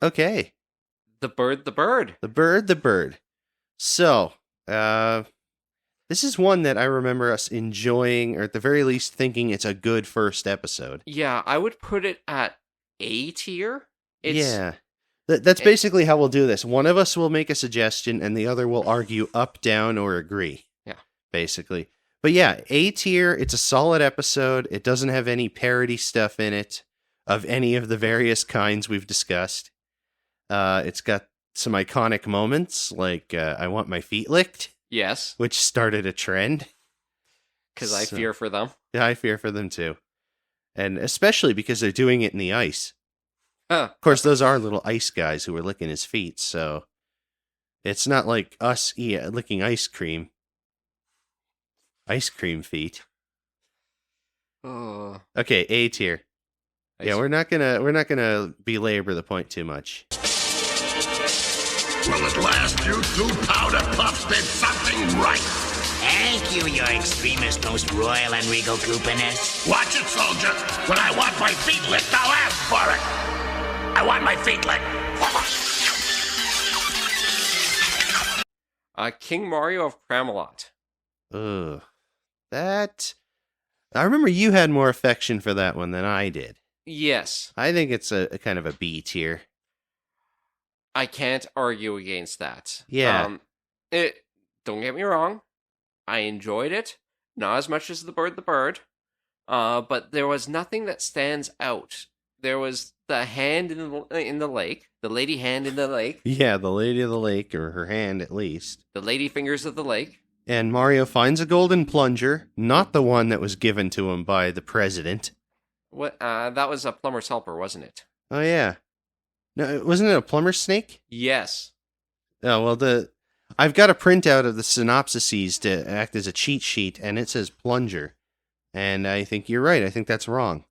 Okay. The bird, the bird. The bird, the bird. So, this is one that I remember us enjoying, or at the very least thinking it's a good first episode. Yeah, I would put it at A tier. Yeah. That's basically how we'll do this. One of us will make a suggestion, and the other will argue up, down, or agree. Yeah. Basically. But yeah, A tier, it's a solid episode. It doesn't have any parody stuff in it of any of the various kinds we've discussed. It's got some iconic moments, like I want my feet licked. Yes. Which started a trend. Because I fear for them. Yeah, I fear for them too. And especially because they're doing it in the ice. Of course, those are little ice guys who are licking his feet, so it's not like us licking ice cream. Ice cream feet. Oh. Okay, A tier. Yeah, we're not gonna belabor the point too much. Well, at last you two powder puffs did something right. Thank you, your extremist, most royal and regal goopiness. Watch it, soldier. When I want my feet licked, I'll ask for it. I want my feet licked. King Mario of Camelot. Ugh. That... I remember you had more affection for that one than I did. Yes. I think it's a kind of a B tier. I can't argue against that. Yeah. Don't get me wrong. I enjoyed it. Not as much as the bird. But there was nothing that stands out. There was the hand in the lake. The lady hand in the lake. Yeah, the lady of the lake, or her hand at least. The lady fingers of the lake. And Mario finds a golden plunger, not the one that was given to him by the president. What? That was a plumber's helper, wasn't it? Oh, yeah. No, wasn't it a plumber's snake? Yes. Oh, well, I've got a printout of the synopsises to act as a cheat sheet, and it says plunger. And I think you're right. I think that's wrong.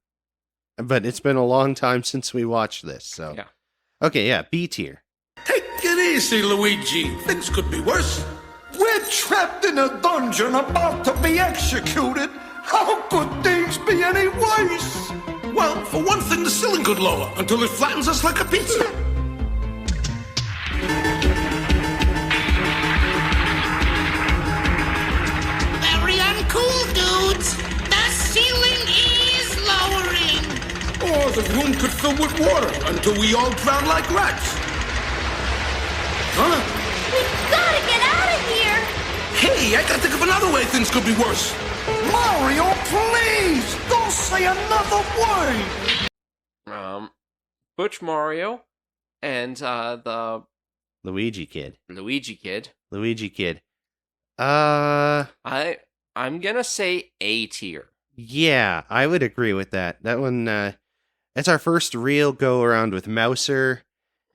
But it's been a long time since we watched this, so... Yeah. Okay, yeah, B tier. Take it easy, Luigi. Things could be worse. We're trapped in a dungeon about to be executed. How could things be any worse? Well, for one thing, the ceiling could lower until it flattens us like a pizza. Very uncool, dudes. The ceiling is lowering. Or the room could fill with water until we all drown like rats. Huh? We've got to get out of here! Hey, I gotta think of another way things could be worse. Mario, please! Don't say another word! Butch Mario and the... Luigi Kid. Luigi Kid. I'm gonna say A tier. Yeah, I would agree with that. That one, that's our first real go-around with Mouser,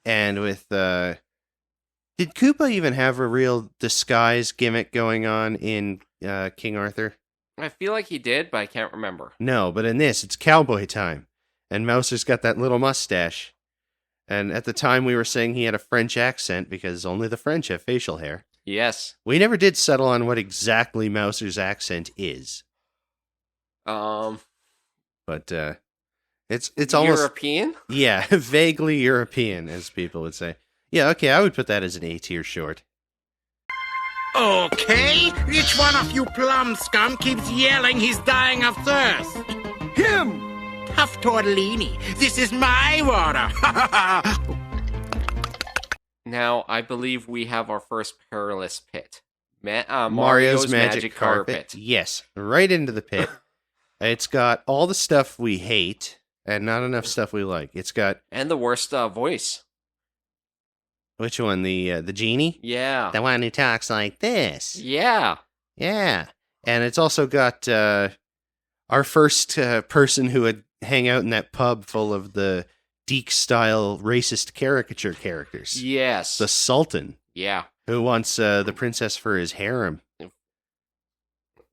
and with, Did Koopa even have a real disguise gimmick going on in King Arthur? I feel like he did, but I can't remember. No, but in this, it's cowboy time. And Mouser's got that little mustache. And at the time, we were saying he had a French accent because only the French have facial hair. Yes. We never did settle on what exactly Mouser's accent is. But it's almost European? Yeah, vaguely European, as people would say. Yeah, okay, I would put that as an A tier short. Okay, which one of you plum scum keeps yelling he's dying of thirst? Him! Tough tortellini, this is my water. Now, I believe we have our first perilous pit. Mario's Magic Carpet. Yes, right into the pit. It's got all the stuff we hate, and not enough stuff we like. It's got... And the worst voice. Which one? The genie? Yeah. The one who talks like this. Yeah. Yeah. And it's also got our first person who would hang out in that pub full of the Deke-style racist caricature characters. Yes. The Sultan. Yeah. Who wants the princess for his harem.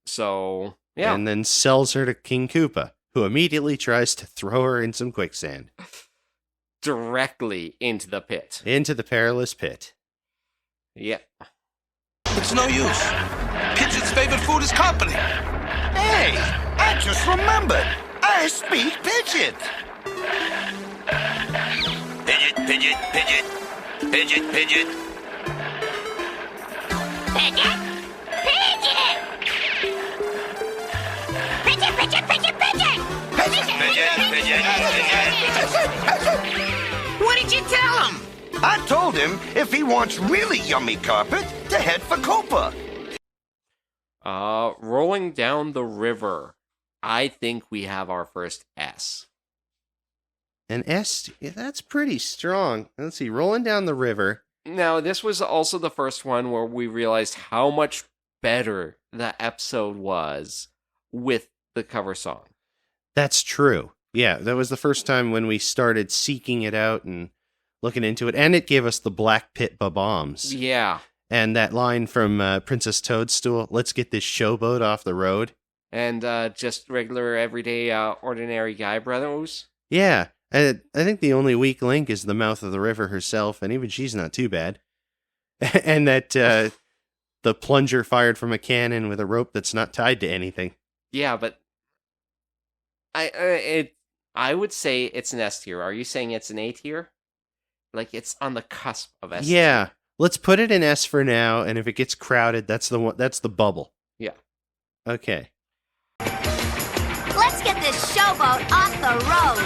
So, yeah. And then sells her to King Koopa, who immediately tries to throw her in some quicksand. Directly into the pit. Into the perilous pit. Yeah. It's no use. Pigeon's favorite food is company. Hey, I just remembered. I speak Pigeon. Pigeon, Pidget, pidget, pidget, pidget. Pidget! Pidget! Pidget, pidget, pidget, pidget! Pidget, pidget, pidget. What did you tell him? I told him if he wants really yummy carpet, to head for Copa. Rolling down the river. I think we have our first S. An S, yeah, that's pretty strong. Let's see, rolling down the river. Now, this was also the first one where we realized how much better the episode was with the cover song. That's true. Yeah, that was the first time when we started seeking it out and looking into it. And it gave us the Black Pit Bombs. Yeah. And that line from Princess Toadstool, let's get this showboat off the road. And just regular, everyday, ordinary guy brothers. Yeah. I think the only weak link is the mouth of the river herself, and even she's not too bad. And that the plunger fired from a cannon with a rope that's not tied to anything. Yeah, but I would say it's an S tier. Are you saying it's an A tier? Like it's on the cusp of S tier. Yeah, let's put it in S for now, and if it gets crowded, that's the one. That's the bubble. Yeah. Okay. Let's get this showboat off the road.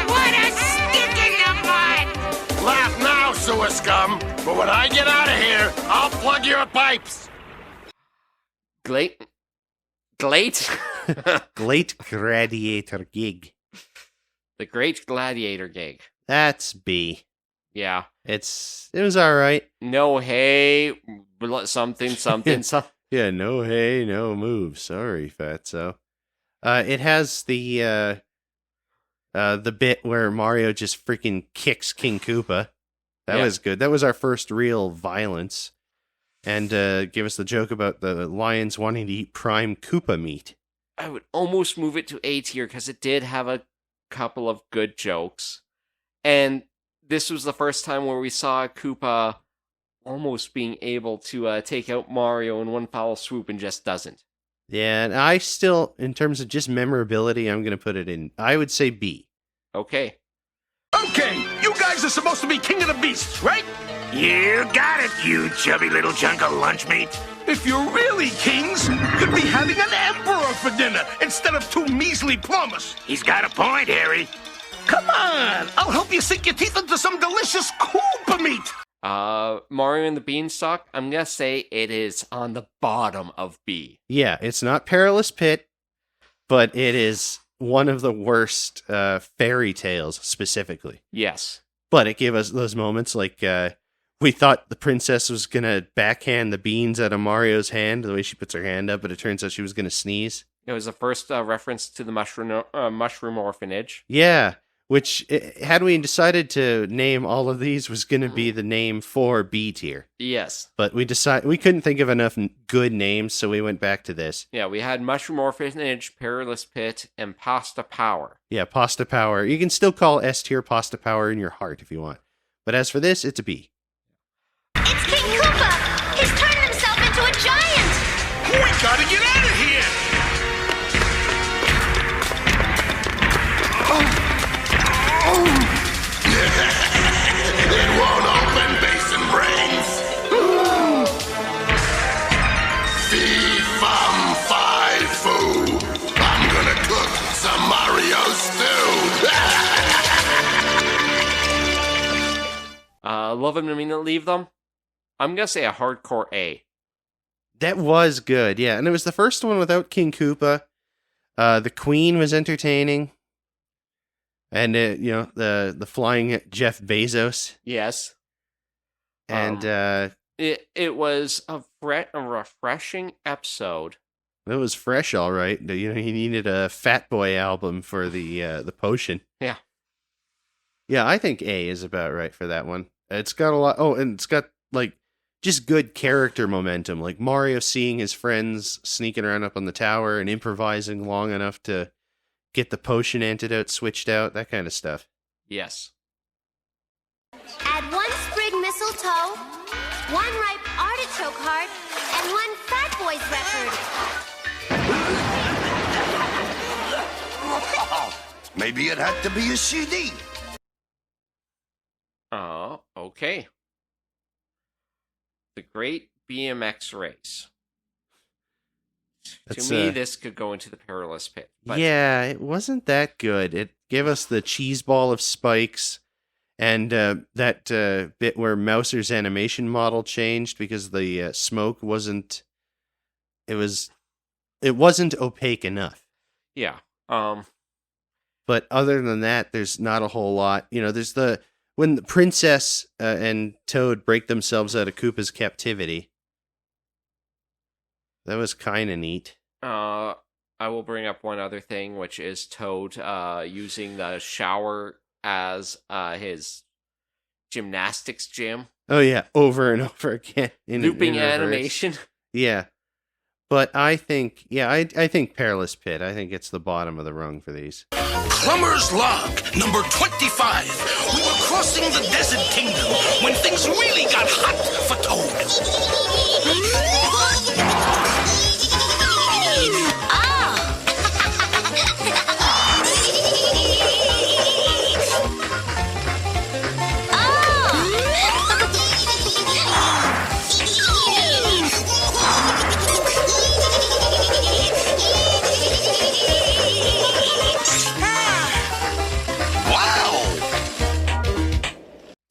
What a stick in the mud! Laugh now, sewer scum. But when I get out of here, I'll plug your pipes. Glate? Great Gladiator Gig. The Great Gladiator Gig. That's B. Yeah. It was all right. No hay, something, something. Yeah, no hay, no move. Sorry, Fatso. It has the bit where Mario just freaking kicks King Koopa. That was good. That was our first real violence. And give us the joke about the lions wanting to eat prime Koopa meat. I would almost move it to A tier because it did have a couple of good jokes. And this was the first time where we saw Koopa almost being able to take out Mario in one foul swoop and just doesn't. Yeah, and I still, in terms of just memorability, I'm going to put it in, I would say B. Okay. Okay, you guys are supposed to be king of the beasts, right? You got it, you chubby little chunk of lunch meat. If you're really kings, you'd be having an emperor for dinner instead of two measly plumbers. He's got a point, Harry. Come on, I'll help you sink your teeth into some delicious Koopa meat. Mario and the Beanstalk, I'm going to say it is on the bottom of B. Yeah, it's not Perilous Pit, but it is one of the worst fairy tales specifically. Yes. But it gave us those moments like we thought the princess was going to backhand the beans out of Mario's hand, the way she puts her hand up, but it turns out she was going to sneeze. It was the first reference to the mushroom orphanage. Yeah, which, had we decided to name all of these, was going to be the name for B tier. Yes. But we couldn't think of enough good names, so we went back to this. Yeah, we had Mushroom Orphanage, Perilous Pit, and Pasta Power. Yeah, Pasta Power. You can still call S tier Pasta Power in your heart if you want. But as for this, it's a B. It's King Koopa! He's turned himself into a giant! We gotta get out of here! It won't open, Basin Brains. Fee fum fi foo. I'm gonna cook some Mario stew. Love them to mean to leave them. I'm gonna say a hardcore A. That was good, yeah. And it was the first one without King Koopa. The Queen was entertaining. And, the flying Jeff Bezos. Yes. And it was a refreshing episode. it was fresh, all right. He needed a Fat Boy album for the potion. Yeah. Yeah, I think A is about right for that one. It's got a lot. Oh, and it's got, just good character momentum. Like Mario seeing his friends sneaking around up on the tower and improvising long enough to get the potion antidote switched out, that kind of stuff. Yes. Add 1 sprig mistletoe, 1 ripe artichoke heart, and 1 Fat Boys record. Maybe it had to be a CD. Oh, okay. The Great BMX Race. That's, to me, this could go into the perilous pit. But yeah, it wasn't that good. It gave us the cheese ball of spikes, and that bit where Mouser's animation model changed because the smoke wasn't. It wasn't opaque enough. yeah. But other than that, there's not a whole lot. There's when the princess and Toad break themselves out of Koopa's captivity. That was kind of neat. I will bring up one other thing, which is Toad using the shower as his gymnastics gym. Oh yeah, over and over again. Looping in reverse. animation. Yeah. But I think Perilous Pit. I think it's the bottom of the rung for these. Plumber's Log, number 25. We were crossing the Desert Kingdom when things really got hot for Toad.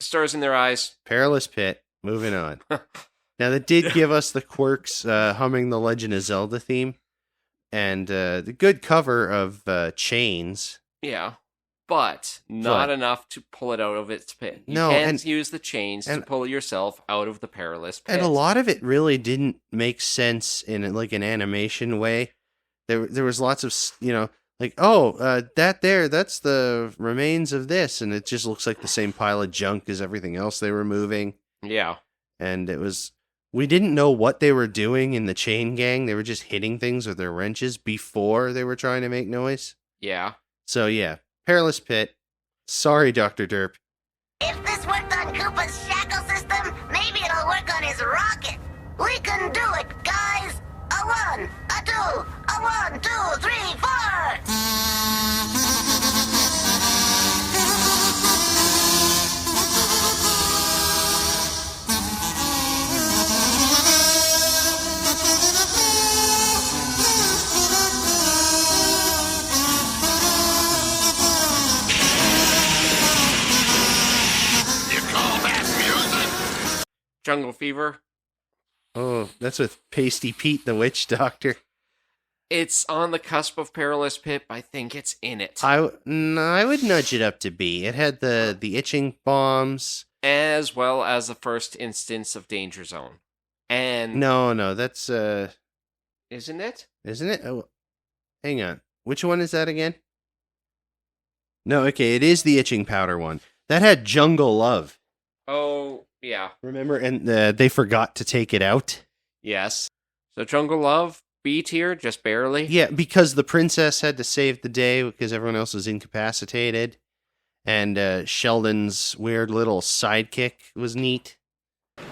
Stars in their eyes. Perilous Pit. Moving on. Now, that did give us the Quirks humming the Legend of Zelda theme, and the good cover of Chains. Yeah. But not enough to pull it out of its pit. You No, can't and- use the chains to pull yourself out of the perilous pit. And a lot of it really didn't make sense in like an animation way. There was lots of, that's the remains of this, and it just looks like the same pile of junk as everything else they were moving. Yeah. And we didn't know what they were doing in the chain gang. They were just hitting things with their wrenches before they were trying to make noise. Yeah. So yeah, Perilous Pit. Sorry, Dr. Derp. If this worked on Koopa's shackle system, maybe it'll work on his rocket. We can do it, guys. A 1, a 2, a 1, 2, 3, 4. You call that music? Jungle Fever. Oh, that's with Pasty Pete, the witch doctor. It's on the cusp of Perilous Pit, but I think it's in it. I would nudge it up to B. It had the itching bombs. As well as the first instance of Danger Zone. And No, that's isn't it? isn't it? Oh, hang on. Which one is that again? No, okay, it is the itching powder one. That had Jungle Love. Oh, yeah. Remember, and they forgot to take it out. Yes. So Jungle Love, B tier, just barely. Yeah, because the princess had to save the day because everyone else was incapacitated. And Sheldon's weird little sidekick was neat.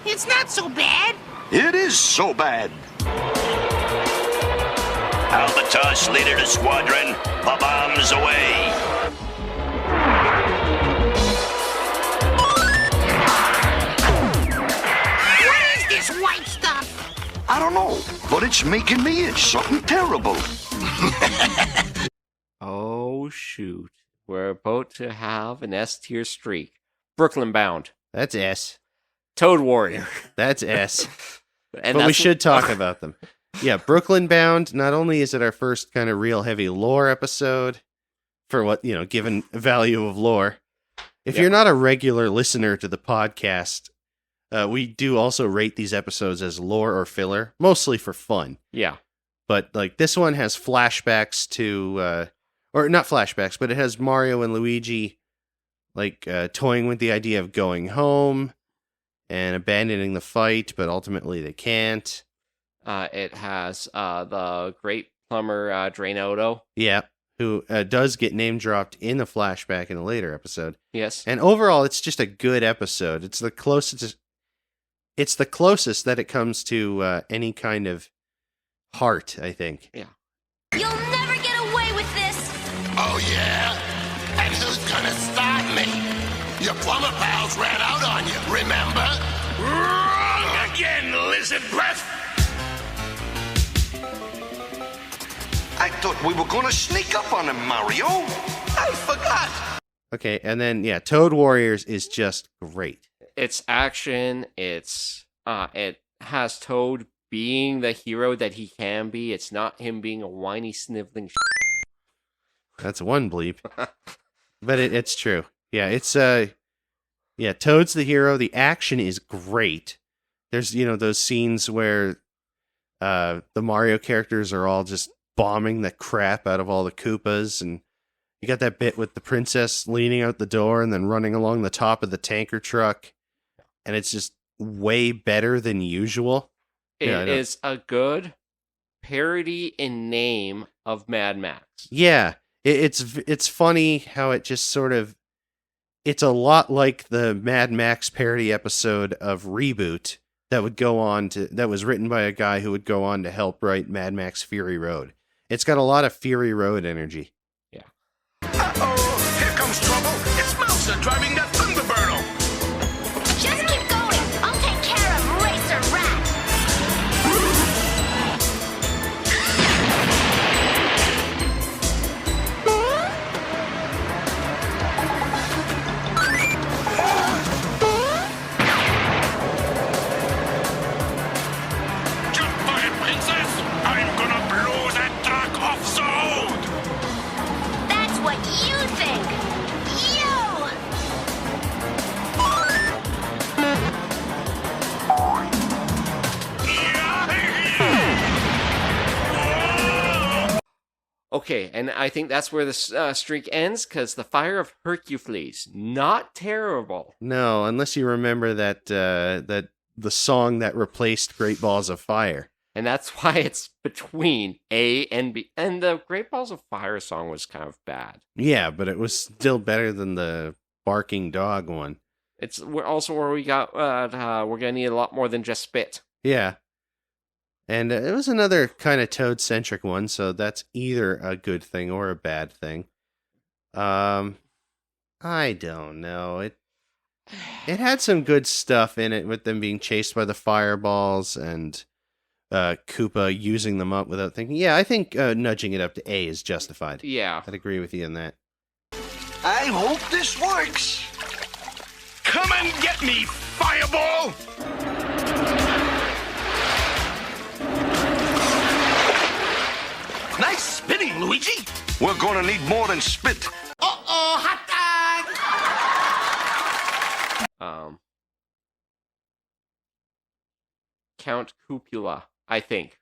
It's not so bad. It is so bad. Albatross, leader to squadron. The bombs away. What is this white stuff? I don't know, but it's making me itch something terrible. Oh, shoot. We're about to have an S tier streak. Brooklyn Bound. That's S. Toad Warrior. That's S. And But we should talk about them. Yeah, Brooklyn Bound, not only is it our first kind of real heavy lore episode, for what, given value of lore. If you're not a regular listener to the podcast, we do also rate these episodes as lore or filler, mostly for fun. Yeah. But like this one has flashbacks to, or not flashbacks, but it has Mario and Luigi like toying with the idea of going home and abandoning the fight, but ultimately they can't. It has the great plumber Drainodo. Yeah, who does get name dropped in a flashback in a later episode. Yes. And overall, it's just a good episode. It's the closest. It's the closest that it comes to any kind of heart, I think. Yeah. You'll never get away with this! Oh, yeah? And who's gonna stop me? Your plumber pals ran out on you, remember? Wrong again, lizard breath. I thought we were gonna sneak up on him, Mario. I forgot. Okay, and then, Toad Warriors is just great. It's action. It has Toad being the hero that he can be. It's not him being a whiny, sniveling That's one bleep. But it's true. Yeah, it's Toad's the hero. The action is great. There's, those scenes where the Mario characters are all just bombing the crap out of all the Koopas, and you got that bit with the princess leaning out the door and then running along the top of the tanker truck, and it's just way better than usual. It is a good parody in name of Mad Max. Yeah, it's funny how it just sort of, it's a lot like the Mad Max parody episode of Reboot that was written by a guy who would go on to help write Mad Max Fury Road. It's got a lot of Fury Road energy. Yeah. Uh-oh, here comes trouble. It's Mouser driving that Thunderbird. Just keep going! I'll take care of Racer Rat! Jump for it, princess. I'm gonna blow that truck off the road. That's what you think! You! Okay, and I think that's where the streak ends, because the Fire of Hercules, not terrible. No, unless you remember that the song that replaced Great Balls of Fire. And that's why it's between A and B. And the Great Balls of Fire song was kind of bad. Yeah, but it was still better than the Barking Dog one. It's also where we got, we're going to need a lot more than just spit. Yeah. And it was another kind of Toad-centric one, so that's either a good thing or a bad thing. I don't know. It had some good stuff in it with them being chased by the fireballs and Koopa using them up without thinking. Yeah, I think nudging it up to A is justified. Yeah. I'd agree with you on that. I hope this works. Come and get me, Fireball. Nice spitting, Luigi. We're gonna need more than spit. Uh-oh, hot dog! Count Cupula, I think.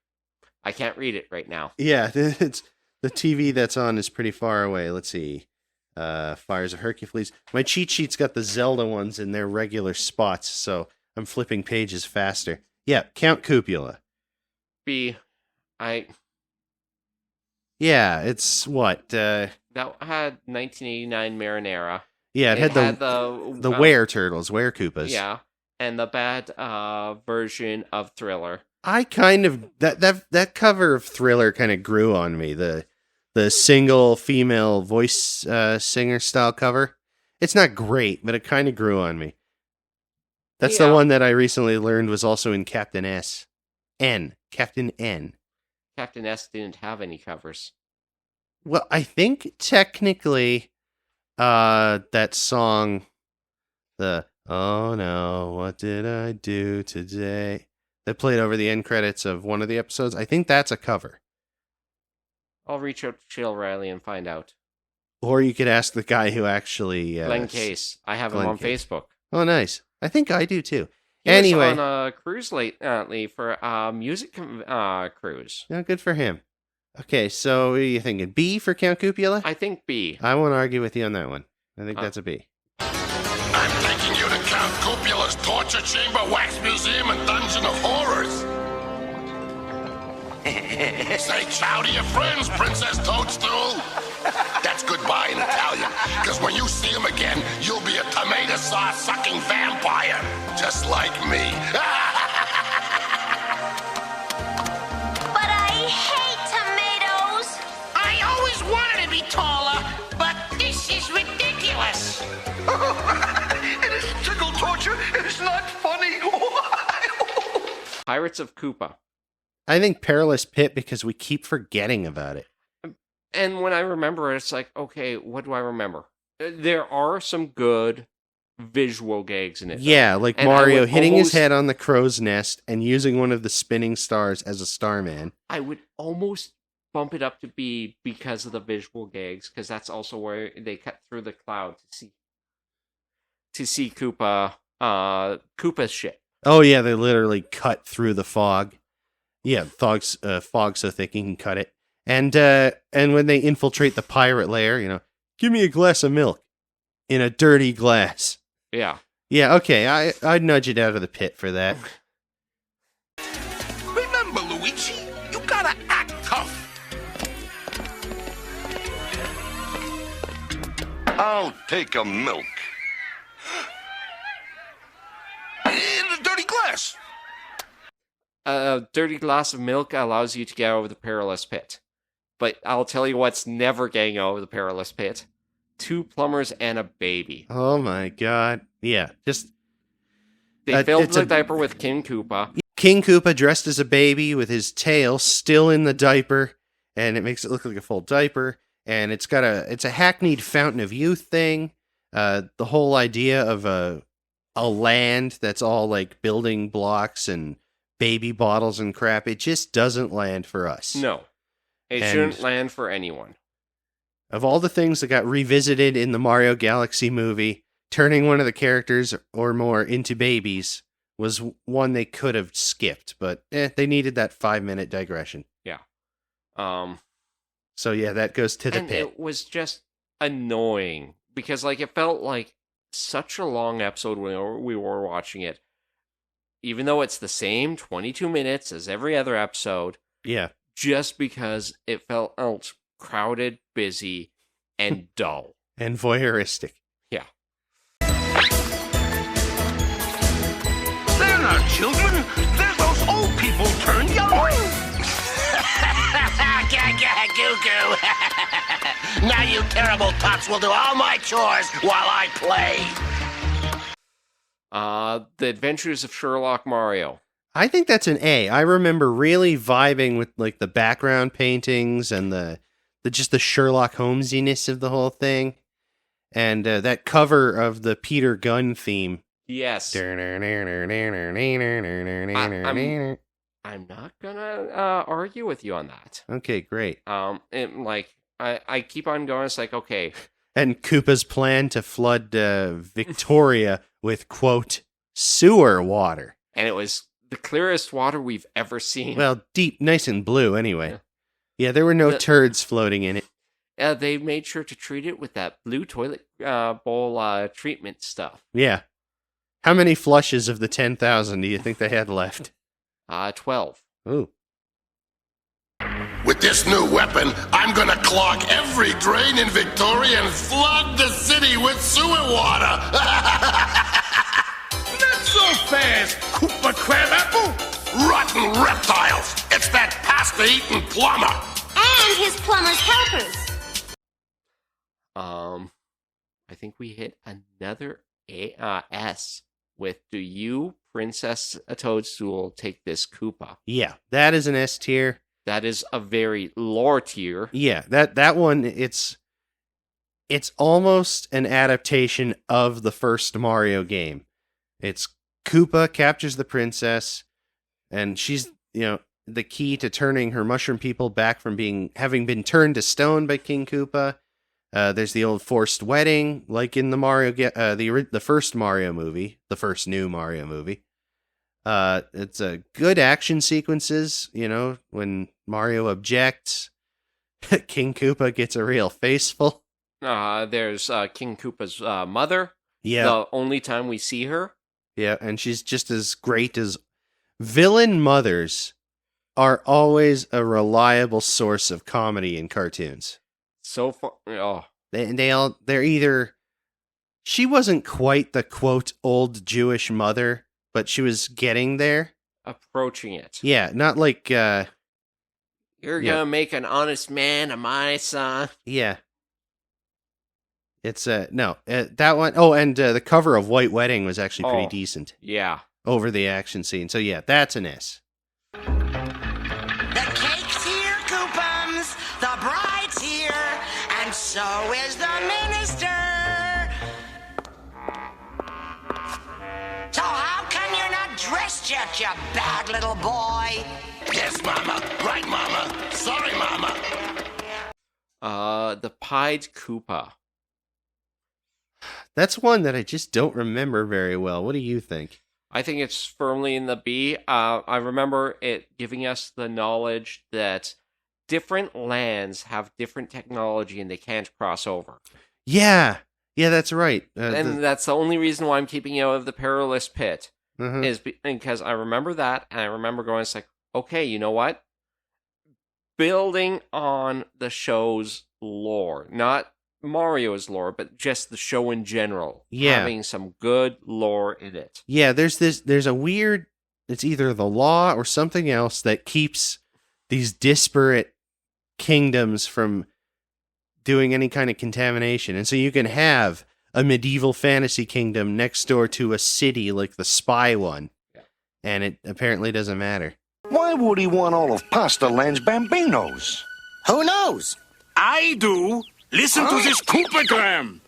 I can't read it right now. Yeah, it's the TV that's on is pretty far away. Let's see. Fires of Hercules. My cheat sheet's got the Zelda ones in their regular spots, so I'm flipping pages faster. Yeah, Count Cupula. B. Yeah, it's what? That had 1989 Marinara. Yeah, it had the Were Turtles, Were Koopas. Yeah, and the bad version of Thriller. I kind of that cover of Thriller kind of grew on me. The single female voice singer style cover. It's not great, but it kind of grew on me. That's the one that I recently learned was also in Captain S. Captain N. Captain S didn't have any covers. Well, I think technically that song, the "Oh no, what did I do today?" that played over the end credits of one of the episodes, I think that's a cover. I'll reach out to Chill Riley and find out. Or you could ask the guy who actually... Glenn Case. I have him Glenn on Case. Facebook. Oh, nice. I think I do too. He Anyway. was on a cruise lately for a music cruise. Yeah, good for him. Okay, so what are you thinking? B for Count Cupula? I think B. I won't argue with you on that one. I think that's a B. I'm taking you to Count Cupula's Torture Chamber, Wax Museum, and Dungeon of Horrors. Say ciao to your friends, Princess Toadstool. goodbye in Italian, because when you see him again, you'll be a tomato sauce-sucking vampire, just like me. But I hate tomatoes. I always wanted to be taller, but this is ridiculous. It is tickle torture. It's not funny. Pirates of Koopa. I think Perilous Pit because we keep forgetting about it. And when I remember it, it's like, okay, what do I remember? There are some good visual gags in it. Yeah, like And I Mario would hitting his almost- head on the crow's nest and using one of the spinning stars as a Starman. I would almost bump it up to B because of the visual gags, because that's also where they cut through the cloud to see Koopa's shit. Oh yeah, they literally cut through the fog. Yeah, fog so thick you can cut it. And when they infiltrate the pirate lair, give me a glass of milk in a dirty glass. Yeah. Yeah, okay, I'd nudge it out of the pit for that. Remember, Luigi, you gotta act tough. I'll take a milk. In a dirty glass. A dirty glass of milk allows you to get over the perilous pit. But I'll tell you what's never getting over the perilous pit. 2 plumbers and a baby. Oh my god. Yeah, just They filled it's the a- diaper with King Koopa. King Koopa dressed as a baby with his tail still in the diaper, and it makes it look like a full diaper, and it's a hackneyed Fountain of Youth thing. The whole idea of a land that's all like building blocks and baby bottles and crap, it just doesn't land for us. No. It And- shouldn't land for anyone. Of all the things that got revisited in the Mario Galaxy movie, turning one of the characters or more into babies was one they could have skipped, but they needed that 5-minute digression. Um, So yeah, that goes to the and pit. it was just annoying because it felt like such a long episode when we were watching it. Even though it's the same 22 minutes as every other episode, Yeah. just because it felt crowded, busy, and dull. And voyeuristic. Yeah. They're not children. They're those old people turned young. Goo-goo. Now you terrible tots will do all my chores while I play. The Adventures of Sherlock Mario. I think that's an A. I remember really vibing with like the background paintings and the just the Sherlock Holmesiness of the whole thing. And that cover of the Peter Gunn theme. Yes. I'm not gonna argue with you on that. Okay, great. I keep on going. It's like, okay, And Koopa's plan to flood Victoria with, quote, sewer water. and it was the clearest water we've ever seen. Well, deep, nice and blue anyway. Yeah, there were no The- turds floating in it. They made sure to treat it with that blue toilet bowl treatment stuff. Yeah. How many flushes of the 10,000 do you think they had left? 12. Ooh. With this new weapon, I'm gonna clog every drain in Victoria and flood the city with sewer water. Not so fast, Koopa Crabapple. Rotten reptiles! It's that pasta-eating plumber. And his plumber's helpers. I think we hit another S with "Do you, Princess Toadstool, take this Koopa?" Yeah, that is an S tier. That is a very lore tier. Yeah, that one, it's almost an adaptation of the first Mario game. It's Koopa captures the princess, and she's, the key to turning her mushroom people back from having been turned to stone by King Koopa. There's the old forced wedding, like in the the first Mario movie, the first new Mario movie. It's a good action sequences, when Mario objects, King Koopa gets a real faceful. There's King Koopa's mother. Yeah, The only time we see her. yeah, and she's just as great as villain mothers are always a reliable source of comedy in cartoons. So far, They're either... She wasn't quite the, quote, old Jewish mother, but she was getting there. Approaching it. Yeah, not like... You're gonna make an honest man of my son. Yeah. It's, no, that one... Oh, and the cover of White Wedding was actually pretty decent. Yeah. Over the action scene. So yeah, that's an S. The cake's here, Coupons. The bride's here. And so is the minister. So how come you're not dressed yet, you bad little boy? Yes, Mama. Right, Mama. Sorry, Mama. The Pied Koopa. That's one that I just don't remember very well. What do you think? I think it's firmly in the B. I remember it giving us the knowledge that different lands have different technology and they can't cross over. Yeah. Yeah, that's right. And that's the only reason why I'm keeping you out of the perilous pit. Mm-hmm. Is because I remember that, and I remember going, it's like, okay, you know what? Building on the show's lore, not Mario's lore, but just the show in general. Yeah. Having some good lore in it. Yeah, there's a weird, it's either the law or something else that keeps these disparate kingdoms from doing any kind of contamination. And so you can have a medieval fantasy kingdom next door to a city like the Spy one. Yeah. And it apparently doesn't matter. Why would he want all of Pasta Land's bambinos? Who knows? I do. Listen to this Koopagram.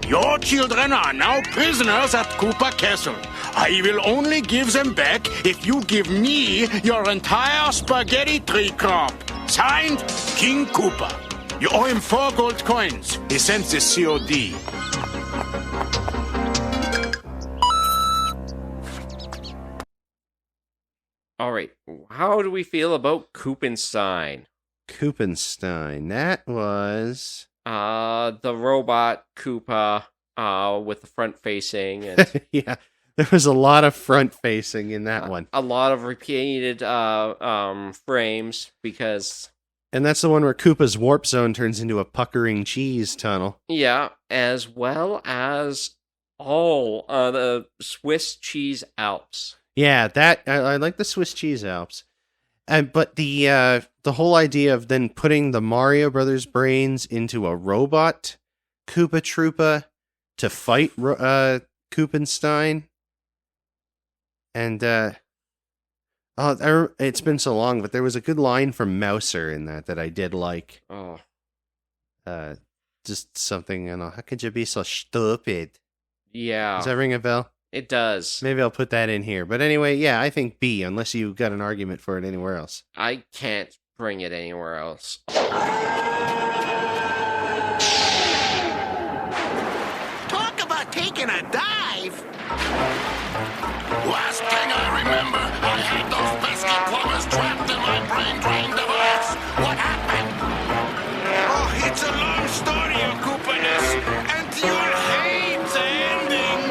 Your children are now prisoners at Koopa Castle. I will only give them back if you give me your entire spaghetti tree crop. Signed, King Koopa. You owe him 4 gold coins. He sent the COD. All right, how do we feel about Koopenstein? Koopenstein. That was... the robot Koopa with the front facing. And yeah, there was a lot of front facing in that one. A lot of repeated frames because... And that's the one where Koopa's warp zone turns into a puckering cheese tunnel. Yeah, as well as all the Swiss cheese Alps. Yeah, that I like the Swiss cheese Alps. But the whole idea of then putting the Mario Brothers brains into a robot Koopa Troopa to fight Koopenstein. And it's been so long, but there was a good line from Mouser in that I did like. Oh. Just something, how could you be so stupid? Yeah. Does that ring a bell? It does. Maybe I'll put that in here. But anyway, yeah, I think B, unless you got an argument for it anywhere else. I can't bring it anywhere else. Talk about taking a dive. Last thing I remember, I had those pesky plumbers trapped in my brain drain device. What happened? Oh, it's a long story, you Koopaness, and you'll hate the ending.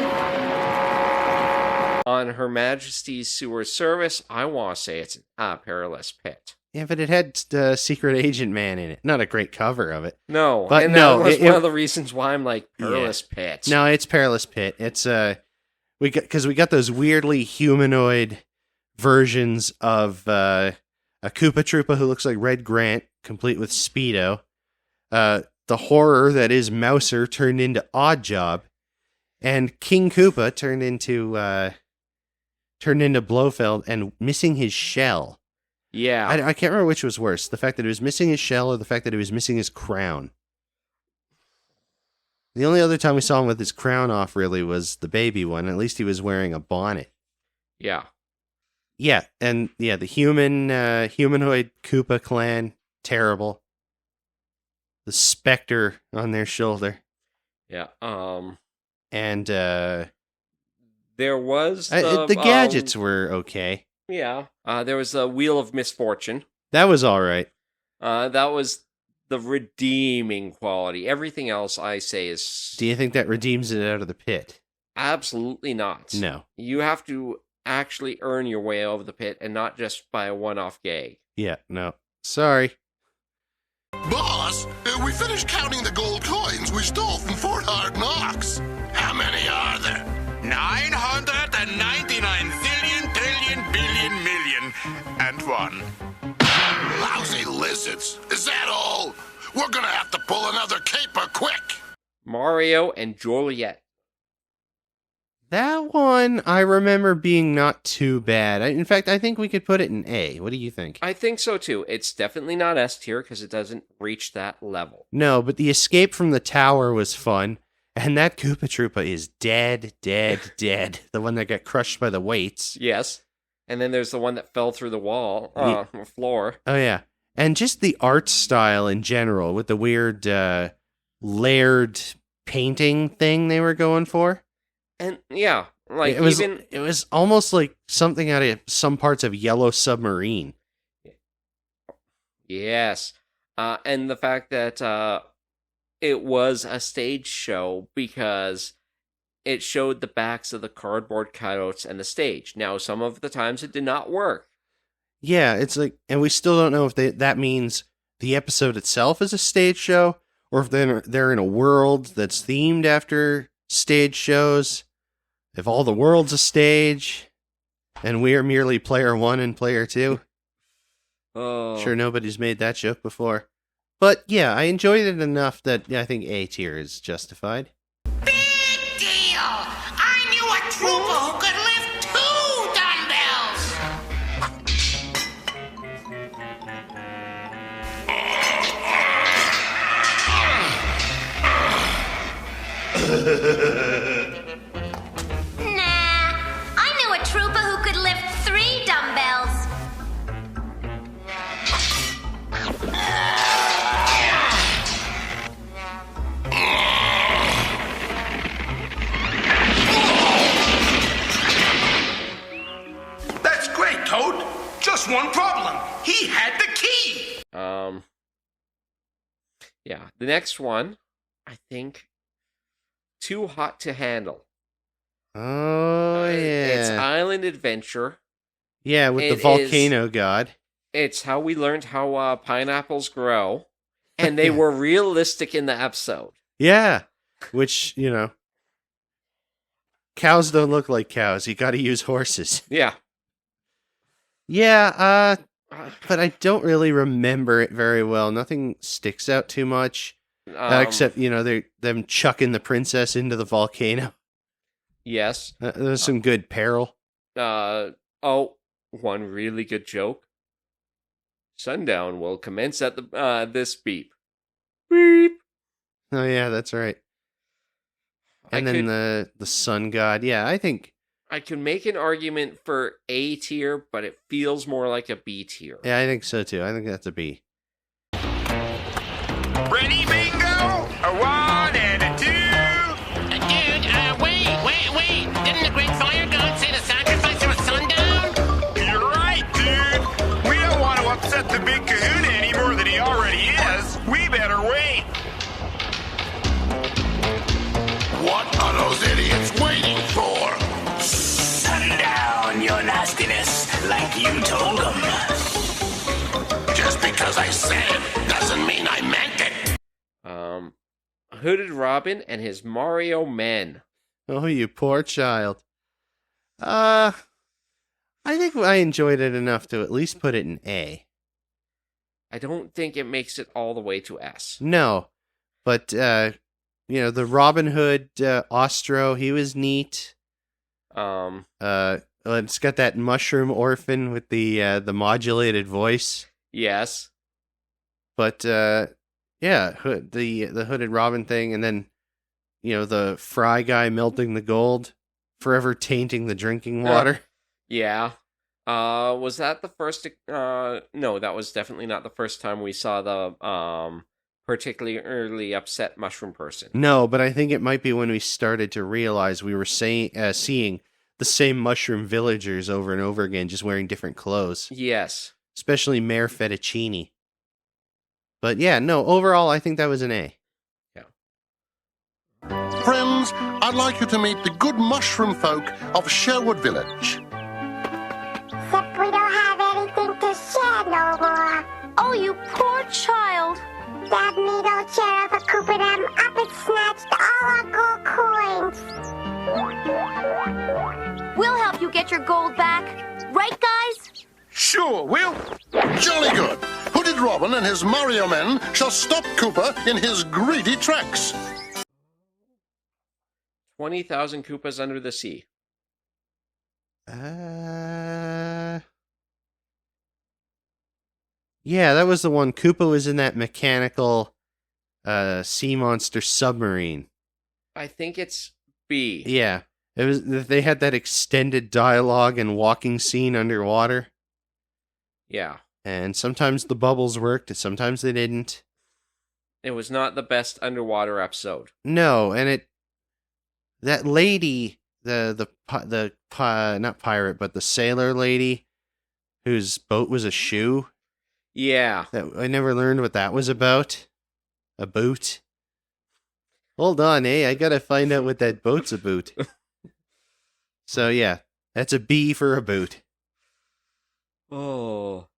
On Her Majesty's Sewer Service, I want to say it's a perilous pit. Yeah, but it had Secret Agent Man in it. Not a great cover of it. No, but and no, that was one of the reasons why I'm like, perilous pit. No, it's perilous pit. It's we got those weirdly humanoid versions of a Koopa Troopa who looks like Red Grant, complete with Speedo. The horror that is Mouser turned into Odd Job, and King Koopa turned into Blofeld and missing his shell. Yeah. I can't remember which was worse, the fact that he was missing his shell or the fact that he was missing his crown. The only other time we saw him with his crown off, really, was the baby one. At least he was wearing a bonnet. Yeah. Yeah, and yeah, the humanoid Koopa clan, terrible. The specter on their shoulder. Yeah. And there was the gadgets were okay. Yeah. There was a Wheel of Misfortune. That was all right. That was the redeeming quality. Everything else I say is... Do you think that redeems it out of the pit? Absolutely not. No. You have to actually earn your way out of the pit and not just by a one-off gag. Yeah, no. Sorry. Boss, we finished counting the gold coins we stole from Fort Hard Knocks. How many are there? 999 zillion, trillion, billion, million, and one. Lousy lizards. Is that all? We're gonna have to pull another caper quick. Mario and Juliet. That one I remember being not too bad. In fact, I think we could put it in A. What do you think? I think so too. It's definitely not S tier because it doesn't reach that level. No, but the escape from the tower was fun. And that Koopa Troopa is dead, dead, dead. The one that got crushed by the weights. Yes. And then there's the one that fell through the wall, floor. Oh, yeah. And just the art style in general with the weird layered painting thing they were going for. And yeah, like it was almost like something out of some parts of Yellow Submarine. Yes. And the fact that it was a stage show because it showed the backs of the cardboard cutouts and the stage. Now, some of the times it did not work. Yeah, it's like, and we still don't know if that means the episode itself is a stage show, or if they're in a world that's themed after stage shows. If all the world's a stage, and we are merely player 1 and player 2. Oh. Sure, nobody's made that joke before. But yeah, I enjoyed it enough that I think A tier is justified. Big deal! I knew a trooper who could lift 2 dumbbells. Nah, I knew a trooper who could lift 3 dumbbells. That's great, Toad. Just one problem. He had the key. Yeah. The next one, I think, Too Hot to Handle. Oh, yeah. It's Island Adventure. Yeah, with the volcano god. It's how we learned how pineapples grow. And they were realistic in the episode. Yeah, which, cows don't look like cows. You gotta use horses. Yeah. Yeah, but I don't really remember it very well. Nothing sticks out too much. Except, them chucking the princess into the volcano. Yes. There's some good peril. One really good joke. Sundown will commence at this beep. Beep. Oh, yeah, that's right. And then the sun god. Yeah, I think I could make an argument for A tier, but it feels more like a B tier. Yeah, I think so too. I think that's a B. Ready, bingo? A 1 and a 2. Dude, wait. Didn't the great fire god say to sacrifice him a sundown? You're right, dude. We don't want to upset the big kahuna any more than he already is. We better wait. What are those idiots waiting for? Sundown, your nastiness, like you told them. Just because I said it doesn't mean I meant it. Hooded Robin and his Mario men. Oh, you poor child. I think I enjoyed it enough to at least put it in A. I don't think it makes it all the way to S. No, but the Robin Hood Ostro, he was neat. It's got that mushroom orphan with the modulated voice. Yes. But the Hooded Robin thing, and then the Fry guy melting the gold, forever tainting the drinking water. Yeah. Was that the first? No, that was definitely not the first time we saw the particularly upset mushroom person. No, but I think it might be when we started to realize we were seeing the same mushroom villagers over and over again, just wearing different clothes. Yes. Especially Mayor Fettuccine. But yeah, no, overall, I think that was an A. Yeah. Friends, I'd like you to meet the good mushroom folk of Sherwood Village. Except we don't have anything to share no more. Oh, you poor child. that neat old chair of a Koopadam, up it snatched all our gold coins. We'll help you get your gold back. Right, guys? Sure, Will. Jolly good. Hooded Robin and his Mario men shall stop Koopa in his greedy tracks. 20,000 Koopas under the sea. Yeah, that was the one. Koopa was in that mechanical sea monster submarine. I think it's B. Yeah. It was. They had that extended dialogue and walking scene underwater. Yeah. And sometimes the bubbles worked, and sometimes they didn't. It was not the best underwater episode. No, and that lady, the not pirate, but the sailor lady, whose boat was a shoe. Yeah. I never learned what that was about. A boot. Hold on, I gotta find out what that boat's about. So yeah, that's a B for a boot. Oh.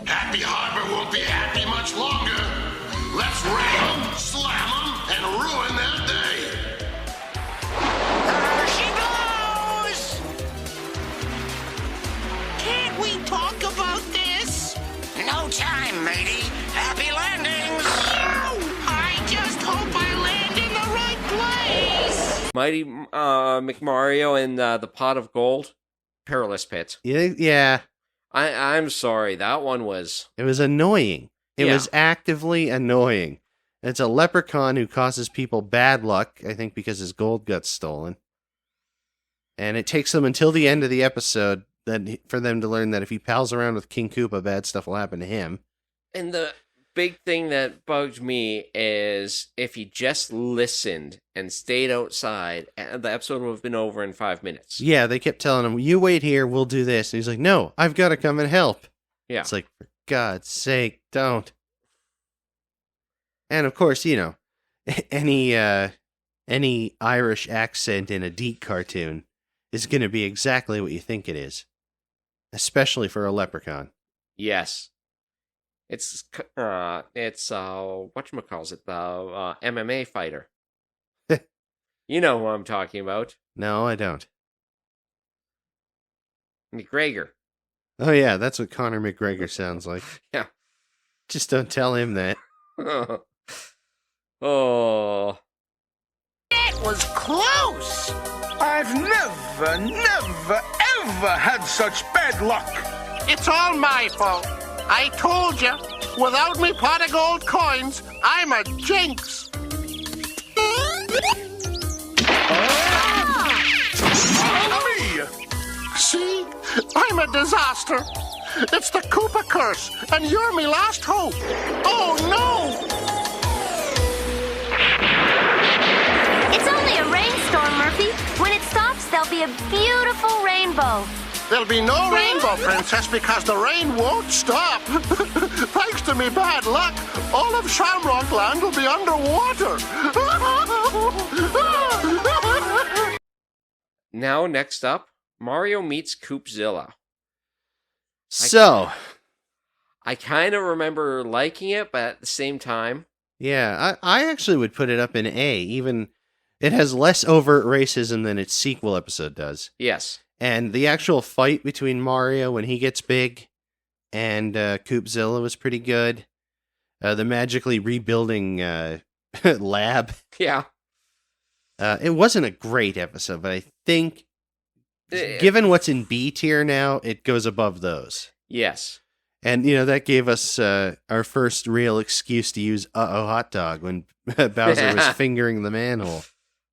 Happy Harbor won't be happy much longer. Let's ram them, slam them, and ruin their day. There she blows! Can't we talk about this? No time, matey. Happy landings! I just hope I land in the right place! Mighty McMario and the Pot of Gold. Perilous Pit. Yeah. I'm sorry, that one was... It was annoying. It Yeah. was actively annoying. It's a leprechaun who causes people bad luck, I think because his gold got stolen. And it takes them until the end of the episode for them to learn that if he pals around with King Koopa, bad stuff will happen to him. And the big thing that bugged me is if he just listened and stayed outside, the episode would have been over in 5 minutes. Yeah, they kept telling him, you wait here, we'll do this. And he's like, no, I've got to come and help. Yeah. It's like, for God's sake, don't. And of course, you know, any Irish accent in a DiC cartoon is going to be exactly what you think it is. Especially for a leprechaun. Yes. It's whatchamacallit, the MMA fighter. You know who I'm talking about. No, I don't. McGregor. Oh yeah, that's what Conor McGregor sounds like. Yeah. Just don't tell him that. Oh. That was close! I've never, ever had such bad luck. It's all my fault. I told you, without me pot of gold coins, I'm a jinx. Me! See? I'm a disaster. It's the Koopa curse, and you're me last hope. Oh, no! It's only a rainstorm, Murphy. When it stops, there'll be a beautiful rainbow. There'll be no rainbow, Princess, because the rain won't stop. Thanks to me bad luck, all of Shamrock Land will be underwater. Now, next up, Mario meets Koopzilla. So, I kind of remember liking it, but at the same time... yeah, I actually would put it up in A. Even it has less overt racism than its sequel episode does. Yes. And the actual fight between Mario when he gets big and Koopzilla was pretty good. The magically rebuilding lab. Yeah. It wasn't a great episode, but I think, given what's in B tier now, it goes above those. Yes. And, you know, that gave us our first real excuse to use Uh-oh Hot Dog when Bowser was fingering the manhole.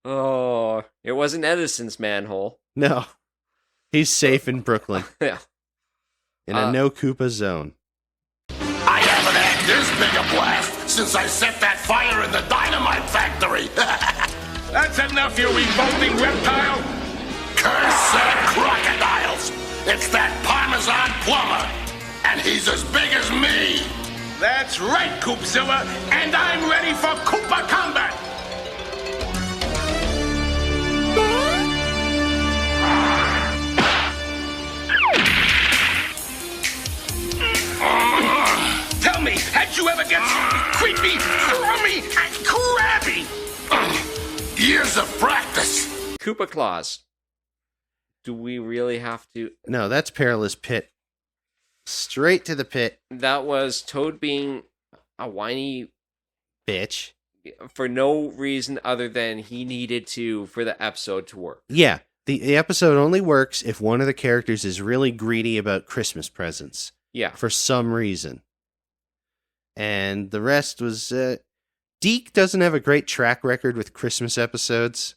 Oh, it wasn't Edison's manhole. No. He's safe in Brooklyn. Yeah. In a no Koopa zone. I haven't had this big a blast since I set that fire in the dynamite factory. That's enough, you revolting reptile. Curse said crocodiles. It's that Parmesan plumber. And he's as big as me. That's right, Koopzilla, and I'm ready for Koopa combat. Can't you ever get creepy, crummy, and crabby? Years of practice. Koopa Claus. Do we really have to? No, that's Perilous Pit. Straight to the pit. That was Toad being a whiny bitch for no reason other than he needed to for the episode to work. Yeah, the episode only works if one of the characters is really greedy about Christmas presents. Yeah. For some reason. And the rest was... Deke doesn't have a great track record with Christmas episodes.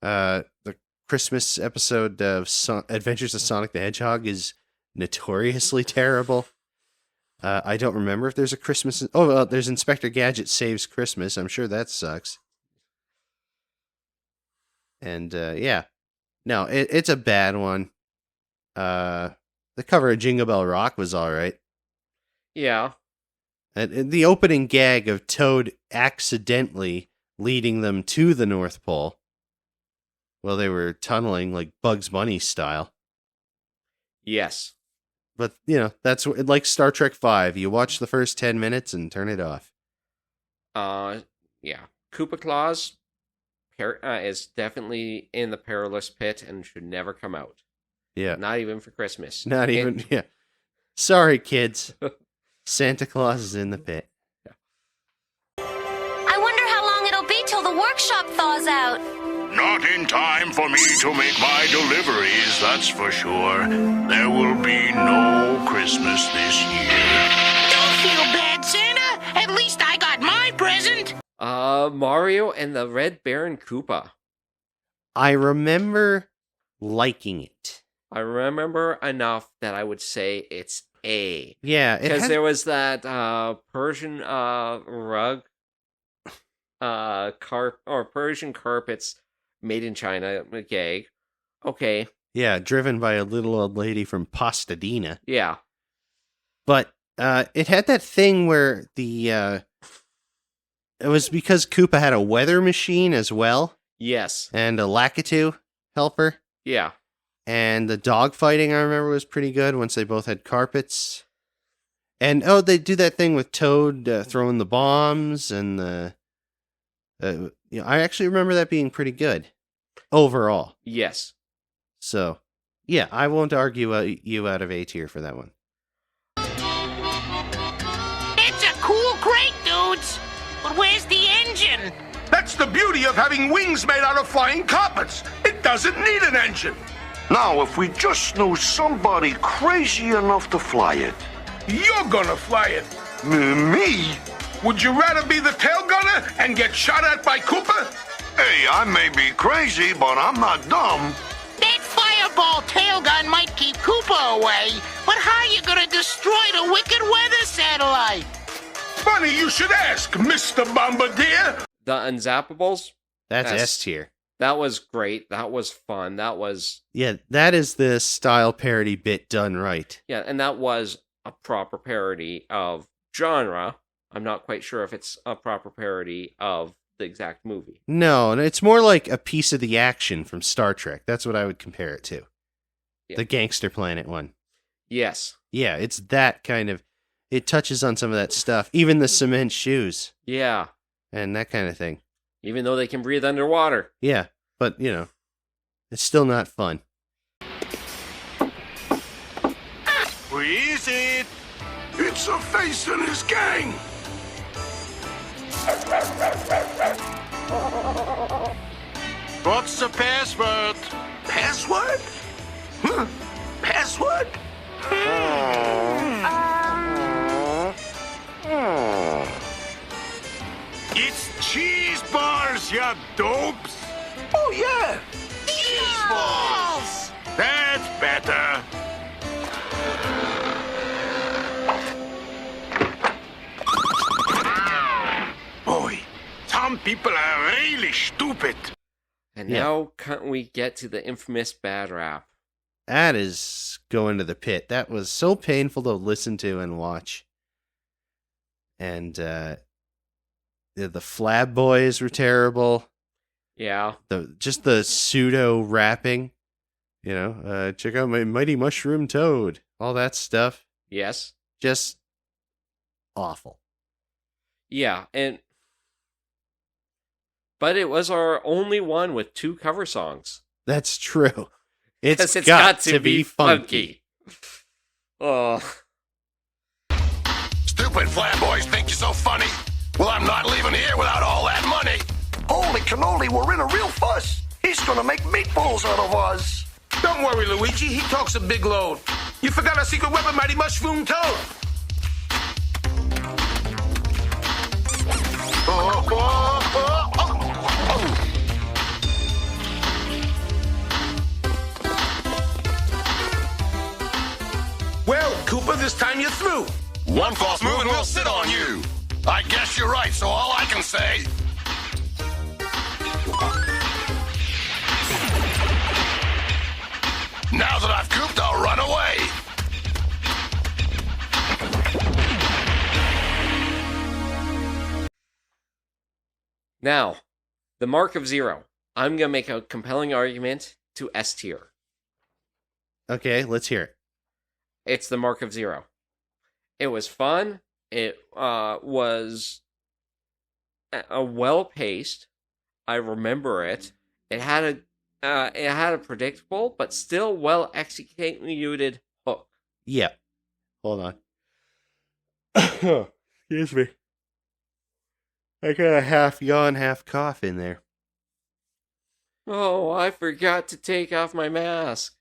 The Christmas episode of Adventures of Sonic the Hedgehog is notoriously terrible. I don't remember if there's a Christmas... Oh, well, there's Inspector Gadget Saves Christmas. I'm sure that sucks. And, yeah. No, it's a bad one. The cover of Jingle Bell Rock was alright. Yeah. And the opening gag of Toad accidentally leading them to the North Pole while they were tunneling like Bugs Bunny style. Yes. But, you know, that's like Star Trek V. You watch the first 10 minutes and turn it off. Yeah. Koopa Claus is definitely in the Perilous Pit and should never come out. Yeah. Not even for Christmas. Not even, yeah. Sorry, kids. Santa Claus is in the pit. I wonder how long it'll be till the workshop thaws out. Not in time for me to make my deliveries, that's for sure. There will be no Christmas this year. Don't feel bad, Santa. At least I got my present. Mario and the Red Baron Koopa. I remember liking it. I remember enough that I would say it's A. Yeah. Because there was that Persian rug, Persian carpets made in China gag. Okay. Yeah, driven by a little old lady from Pastadena. Yeah. But it had that thing where it was because Koopa had a weather machine as well. Yes. And a Lakitu helper. Yeah. And the dog fighting, I remember, was pretty good once they both had carpets. And, they do that thing with Toad throwing the bombs and the... I actually remember that being pretty good. Overall. Yes. So, yeah, I won't argue you out of A tier for that one. It's a cool crate, dudes. But where's the engine? That's the beauty of having wings made out of flying carpets. It doesn't need an engine. Now, if we just knew somebody crazy enough to fly it. You're gonna fly it. Me? Would you rather be the tail gunner and get shot at by Koopa? Hey, I may be crazy, but I'm not dumb. That fireball tailgun might keep Koopa away, but how are you gonna destroy the wicked weather satellite? Funny you should ask, Mr. Bombardier. The Unzappables? That's S tier. That was great. That was fun. That was... Yeah, that is the style parody bit done right. Yeah, and that was a proper parody of genre. I'm not quite sure if it's a proper parody of the exact movie. No, it's more like a piece of the action from Star Trek. That's what I would compare it to. Yeah. The Gangster Planet one. Yes. Yeah, it's that kind of... It touches on some of that stuff. Even the cement shoes. Yeah. And that kind of thing. Even though they can breathe underwater. Yeah, but, it's still not fun. Where is it? It's a face and his gang. What's the password? Password? Huh? Password? It's cheese balls, you dopes! Oh, yeah! Cheese balls! That's better. Boy, some people are really stupid. And now can't we get to the infamous bad rap? That is going to the pit. That was so painful to listen to and watch. And the Flab Boys were terrible. Yeah. Just the pseudo rapping. Check out my Mighty Mushroom Toad. All that stuff. Yes. Just awful. Yeah, but it was our only one with 2 cover songs. That's true. It's 'Cause it's got to be funky. Oh. Stupid flamboys think you're so funny. Well, I'm not leaving here without all that money. Holy cannoli, we're in a real fuss. He's gonna make meatballs out of us. Don't worry, Luigi. He talks a big load. You forgot our secret weapon, Mighty Mushroom Toad. Well, Koopa, this time you're through. One false move and we'll sit on you. I guess you're right, so all I can say... Now that I've cooped, I'll run away. Now, the mark of 0. I'm going to make a compelling argument to S tier. Okay, let's hear it. It's the mark of 0. It was fun. It was a well-paced. I remember it. It had a predictable but still well-executed hook. Yeah. Hold on. Excuse me. I got a half yawn, half cough in there. Oh, I forgot to take off my mask.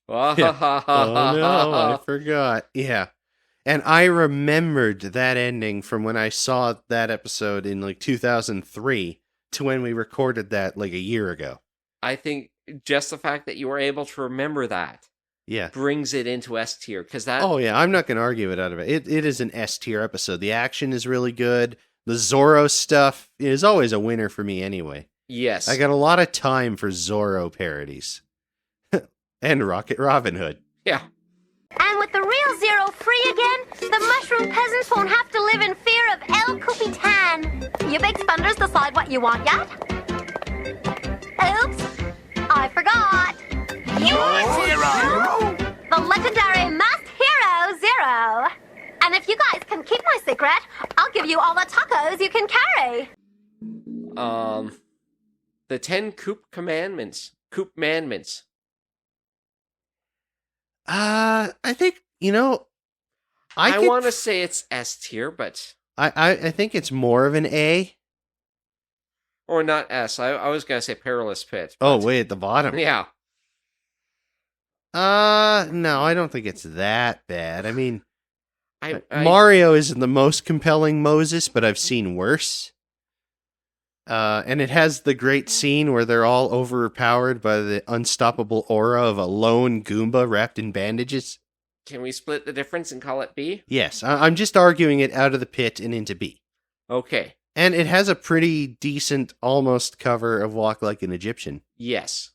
Yeah. Oh no, I forgot. Yeah. And I remembered that ending from when I saw that episode in like 2003 to when we recorded that like a year ago. I think just the fact that you were able to remember that brings it into S tier. Oh yeah, I'm not going to argue it out of it. It is an S tier episode. The action is really good. The Zorro stuff is always a winner for me anyway. Yes. I got a lot of time for Zorro parodies. And Rocket Robin Hood. Yeah. And with the real 0 free again, the mushroom peasants won't have to live in fear of El Capitan. You big spenders decide what you want yet? Oops, I forgot. You're 0. The legendary masked hero 0. And if you guys can keep my secret, I'll give you all the tacos you can carry. The 10 Coop Commandments. Coop Mandments. I think, I want to say it's S tier, but... I think it's more of an A. Or not S. I was going to say Perilous Pit. But... Oh, way at the bottom. Yeah. No, I don't think it's that bad. I mean, I Mario isn't the most compelling Moses, but I've seen worse. And it has the great scene where they're all overpowered by the unstoppable aura of a lone Goomba wrapped in bandages. Can we split the difference and call it B? Yes, I'm just arguing it out of the pit and into B. Okay. And it has a pretty decent, almost cover of Walk Like an Egyptian. Yes.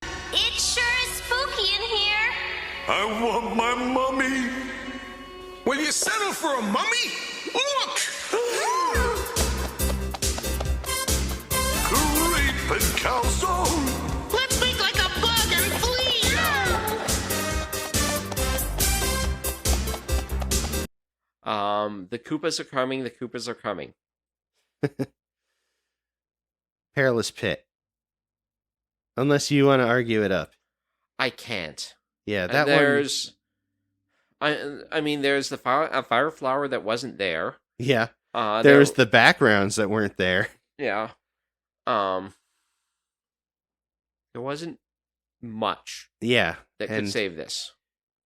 It sure is spooky in here. I want my mummy. Will you settle for a mummy? Look! Creeping calzone. Let's make like a bug and flee. The Koopas are coming. The Koopas are coming. Perilous Pit. Unless you want to argue it up. I can't. Yeah, that there's, one... I mean, there's a fire flower that wasn't there. Yeah. There's the backgrounds that weren't there. Yeah. There wasn't much. Yeah. That could save this.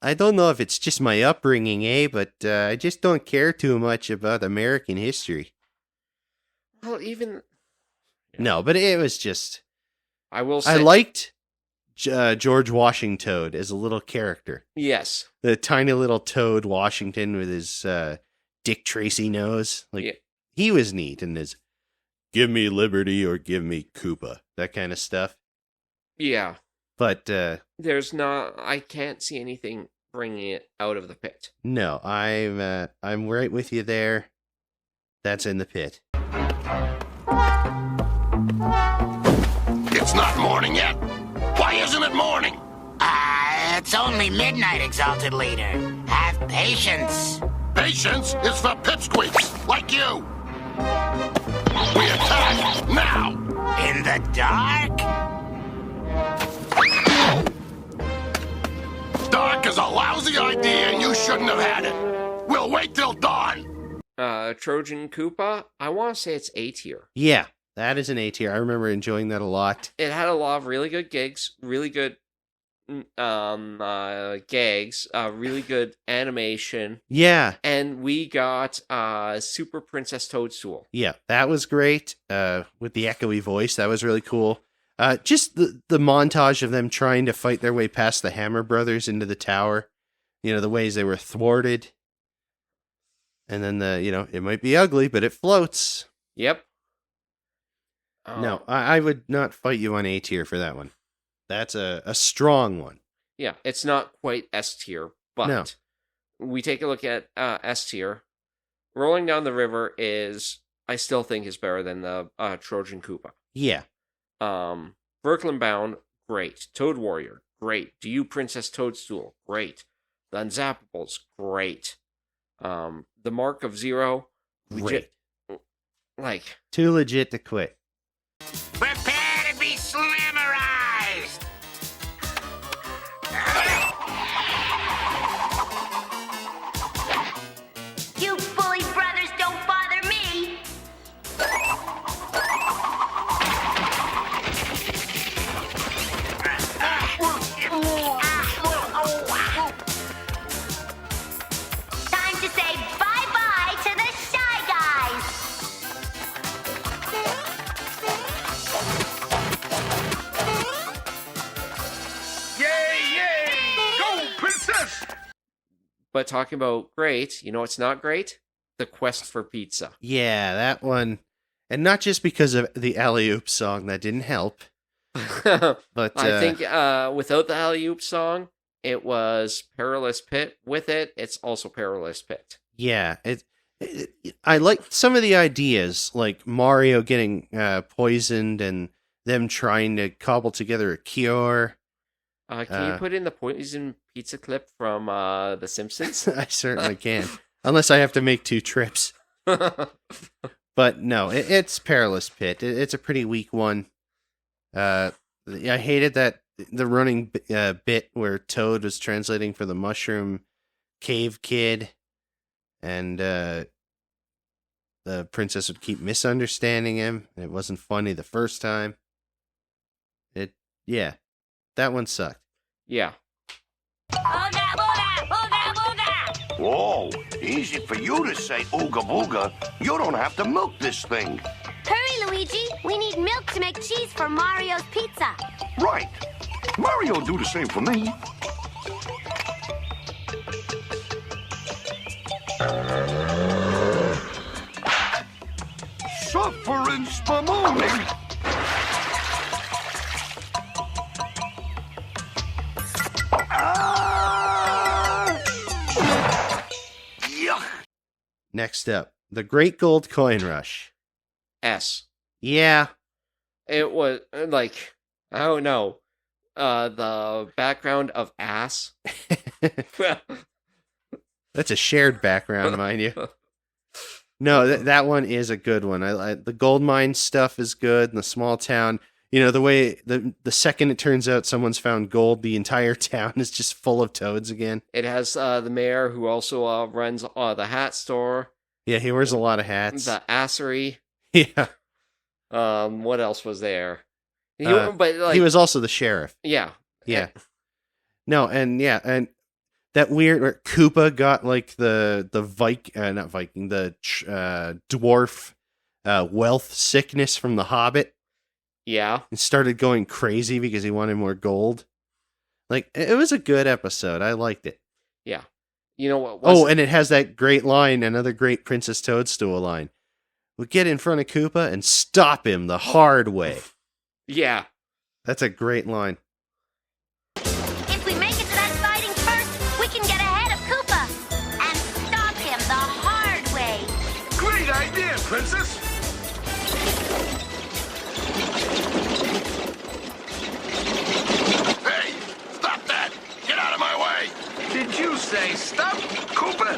I don't know if it's just my upbringing, but I just don't care too much about American history. Well, even... No, but it was just... I will say... I liked George Washington as a little character. Yes. The tiny little toad Washington with his Dick Tracy nose. He was neat, and his give me liberty or give me Koopa. That kind of stuff. Yeah. But... there's not... I can't see anything bringing it out of the pit. No, I'm right with you there. That's in the pit. It's not morning yet. Why isn't it morning? It's only midnight, Exalted Leader. Have patience. Patience is for pipsqueaks like you. We attack now! In the dark? Dark is a lousy idea and you shouldn't have had it. We'll wait till dawn. Trojan Koopa, I want to say it's A tier. Yeah, that is an A tier. I remember enjoying that a lot. It had a lot of really good gigs, really good gags, really good animation. Yeah. And we got Super Princess Toadstool. Yeah, that was great. With the echoey voice, that was really cool. Just the montage of them trying to fight their way past the Hammer Brothers into the tower. You know, the ways they were thwarted. And then it might be ugly, but it floats. Yep. No, I would not fight you on A tier for that one. That's a strong one. Yeah, it's not quite S tier, but No. we take a look at S tier. Rolling Down the River I still think is better than the Trojan Koopa. Yeah. Brooklyn Bound, great. Toad Warrior, great. Do You Princess Toadstool, great. The Unzappables, great. The Mark of Zero, Great. Too legit to quit. Prepare to be slammerized! You bully brothers don't bother me. Time to say bye-bye to the Shy Guys. Go, princess! But talking about great, you know what's not great? The Quest for Pizza. Yeah, that one. And not just because of the alley-oop song, that didn't help. But I think without the alley-oop song, it was Perilous Pit. With it, it's also Perilous Pit. Yeah, I like some of the ideas, like Mario getting poisoned and them trying to cobble together a cure. Can you put in the poison pizza clip from The Simpsons? I certainly can. Unless I have to make 2 trips. But no, it's Perilous Pit. It's a pretty weak one. I hated that the running bit where Toad was translating for the Mushroom Cave Kid, and the princess would keep misunderstanding him. It wasn't funny the first time. That one sucked. Yeah. Whoa, easy for you to say ooga booga. You don't have to milk this thing. Hurry, Luigi. We need milk to make cheese for Mario's pizza. Right. Mario do the same for me. Suffering's for morning. Yuck. Next up, the Great Gold Coin Rush. S. Yeah. It was I don't know. The background of ass. That's a shared background, mind you. No, that one is a good one. The gold mine stuff is good, and the small town. You know, the way the second it turns out someone's found gold, the entire town is just full of toads again. It has the mayor who also runs the hat store. Yeah, he wears a lot of hats. The assery. Yeah. What else was there? He was also the sheriff. Yeah. Yeah. No, and that weird where Koopa got like the dwarf wealth sickness from the Hobbit. Yeah. And started going crazy because he wanted more gold. Like, it was a good episode. I liked it. Yeah. You know what? And it has that great line, another great Princess Toadstool line. We'll get in front of Koopa and stop him the hard way. Yeah. That's a great line. If we make it to that siding first, we can get ahead of Koopa and stop him the hard way. Great idea, princess! Hey, stop that! Get out of my way! Did you say stop, Koopa?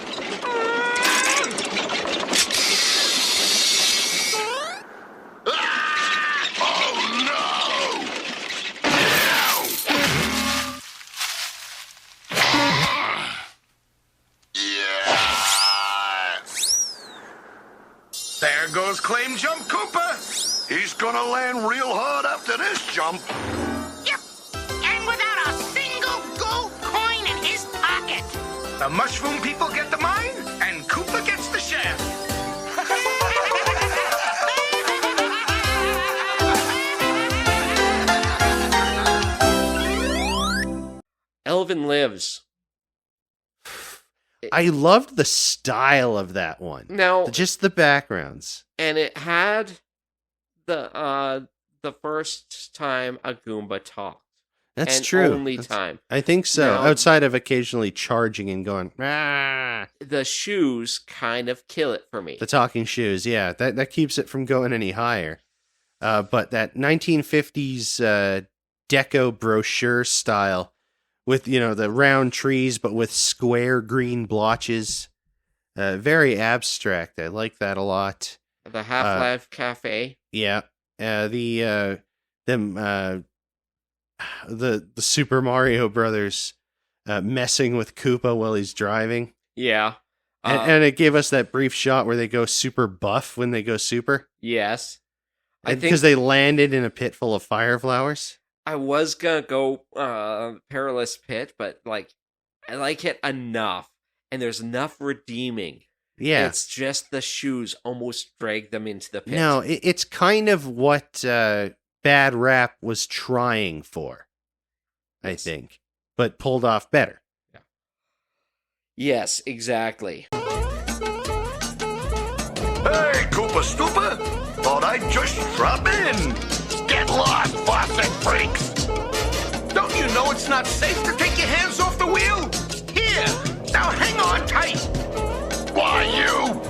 goes Claim Jump Koopa. He's gonna land real hard after this jump. Yep. And without a single gold coin in his pocket. The mushroom people get the mine, and Koopa gets the shaft. Elvin Lives. I loved the style of that one. Now, just the backgrounds. And it had the first time a Goomba talked. That's and true. Only time. I think so. Now, outside of occasionally charging and going, ah. The shoes kind of kill it for me. The talking shoes, yeah. That keeps it from going any higher. But that 1950s deco brochure style with, the round trees, but with square green blotches. Very abstract. I like that a lot. The Half-Life Cafe. Yeah. The Super Mario Brothers messing with Koopa while he's driving. Yeah. And it gave us that brief shot where they go super buff when they go super. Yes. Because they landed in a pit full of fire flowers. I was gonna go Perilous Pit, but I like it enough, and there's enough redeeming. Yeah, it's just the shoes almost drag them into the pit. No, it's kind of what Bad Rap was trying for, I think, but pulled off better. Yeah. Yes, exactly. Hey, Koopa Stoopa! Thought I'd just drop in. Get lost, faucet freaks! Don't you know it's not safe to take your hands off the wheel? Here, now hang on tight. Why, you?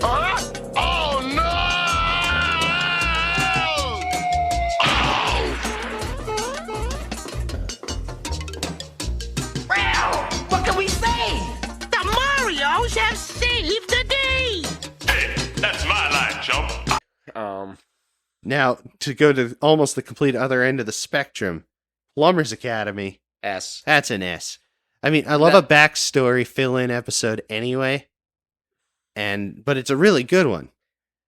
Huh? Oh, no! Well, what can we say? The Marios have saved the day! Hey, that's my line, chump. Now, to go to almost the complete other end of the spectrum, Plumber's Academy. S. That's an S. I mean, I love a backstory fill-in episode anyway, but it's a really good one.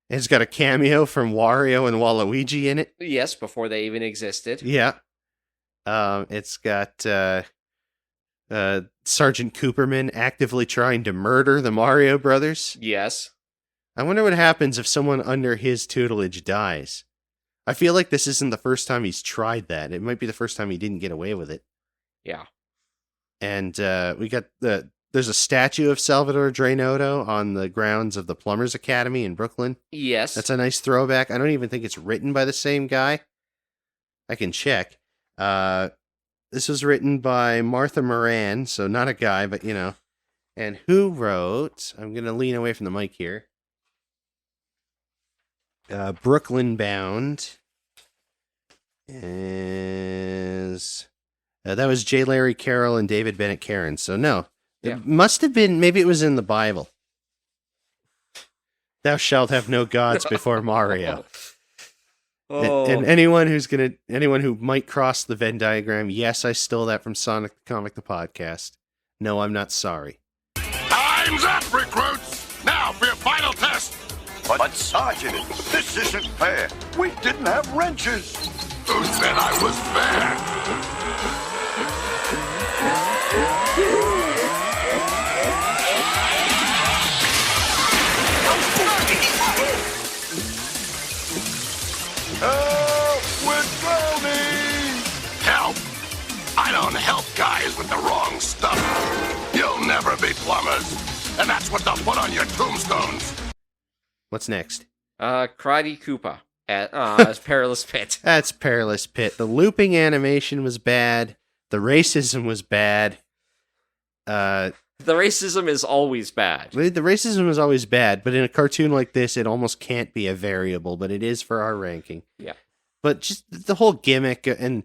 It's got a cameo from Wario and Waluigi in it. Yes, before they even existed. Yeah. It's got Sergeant Cooperman actively trying to murder the Mario Brothers. Yes. I wonder what happens if someone under his tutelage dies. I feel like this isn't the first time he's tried that. It might be the first time he didn't get away with it. Yeah. And we got there's a statue of Salvador Drainoto on the grounds of the Plumbers Academy in Brooklyn. Yes. That's a nice throwback. I don't even think it's written by the same guy. I can check. This was written by Martha Moran, so not a guy, but And who wrote, I'm going to lean away from the mic here. Brooklyn Bound is... that was J. Larry Carroll and David Bennett Karen. So no, it must have been, maybe it was in the Bible. Thou shalt have no gods before Mario. And anyone who might cross the Venn diagram, yes, I stole that from Sonic the Comic the Podcast. No, I'm not sorry. Time's up, recruits! Now for your final test! But Sergeant, this isn't fair. We didn't have wrenches. Who said I was fair? Help! We're drowning! Help! I don't help guys with the wrong stuff. You'll never be plumbers. And that's what they'll put on your tombstones. What's next? Karate Koopa as Perilous Pit. That's Perilous Pit. The looping animation was bad. The racism was bad. The racism is always bad. The racism is always bad, but in a cartoon like this, it almost can't be a variable, but it is for our ranking. Yeah. But just the whole gimmick and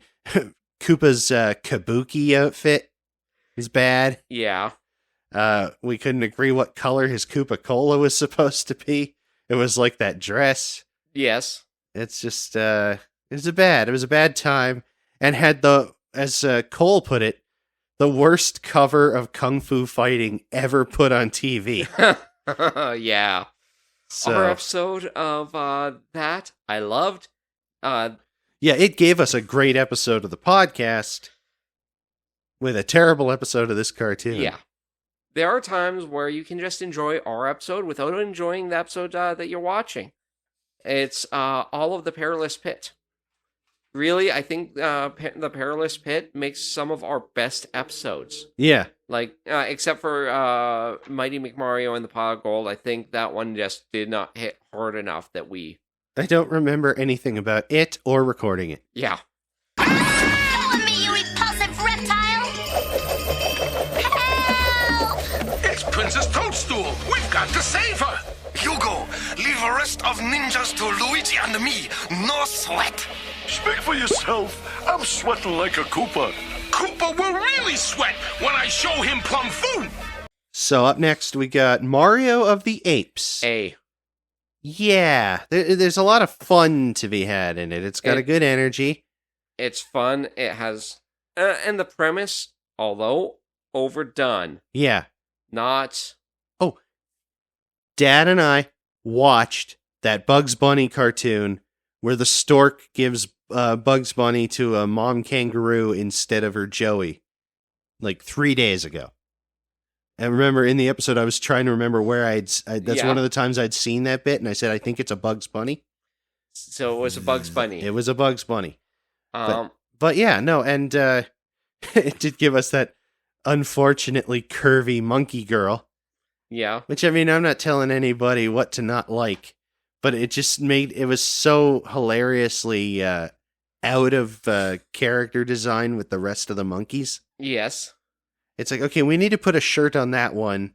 Koopa's kabuki outfit is bad. Yeah. We couldn't agree what color his Koopa Cola was supposed to be. It was like that dress. Yes. It's just, it was a bad time. And had as Cole put it, the worst cover of Kung Fu fighting ever put on TV. Yeah. So, Our episode of that I loved. Yeah, it gave us a great episode of the podcast with a terrible episode of this cartoon. Yeah. There are times where you can just enjoy our episode without enjoying the episode that you're watching. It's all of the Perilous Pit. Really, I think the Perilous Pit makes some of our best episodes. Yeah. Like, except for Mighty McMario and the Pot of Gold, I think that one just did not hit hard enough that we... I don't remember anything about it or recording it. Yeah. Follow me, you repulsive reptile! Help! It's Princess Toadstool. We've got to save her. Hugo, leave the rest of ninjas to Luigi and me. No sweat. Speak for yourself. I'm sweating like a Koopa. Koopa will really sweat when I show him plum fu. So up next, we got Mario of the Apes. Yeah, there's a lot of fun to be had in it. It's got a good energy. It's fun. It has... and the premise, although overdone... Yeah. Not... Oh. Dad and I watched that Bugs Bunny cartoon where the stork gives Bugs Bunny to a mom kangaroo instead of her Joey. Like 3 days ago. And remember, in the episode, I was trying to remember where that's one of the times I'd seen that bit, and I said, I think it's a Bugs Bunny. So it was a Bugs Bunny. It was a Bugs Bunny. But yeah, no, and it did give us that unfortunately curvy monkey girl. Yeah. Which, I mean, I'm not telling anybody what to not like, but it just it was so hilariously out of character design with the rest of the monkeys. Yes. It's like, okay, we need to put a shirt on that one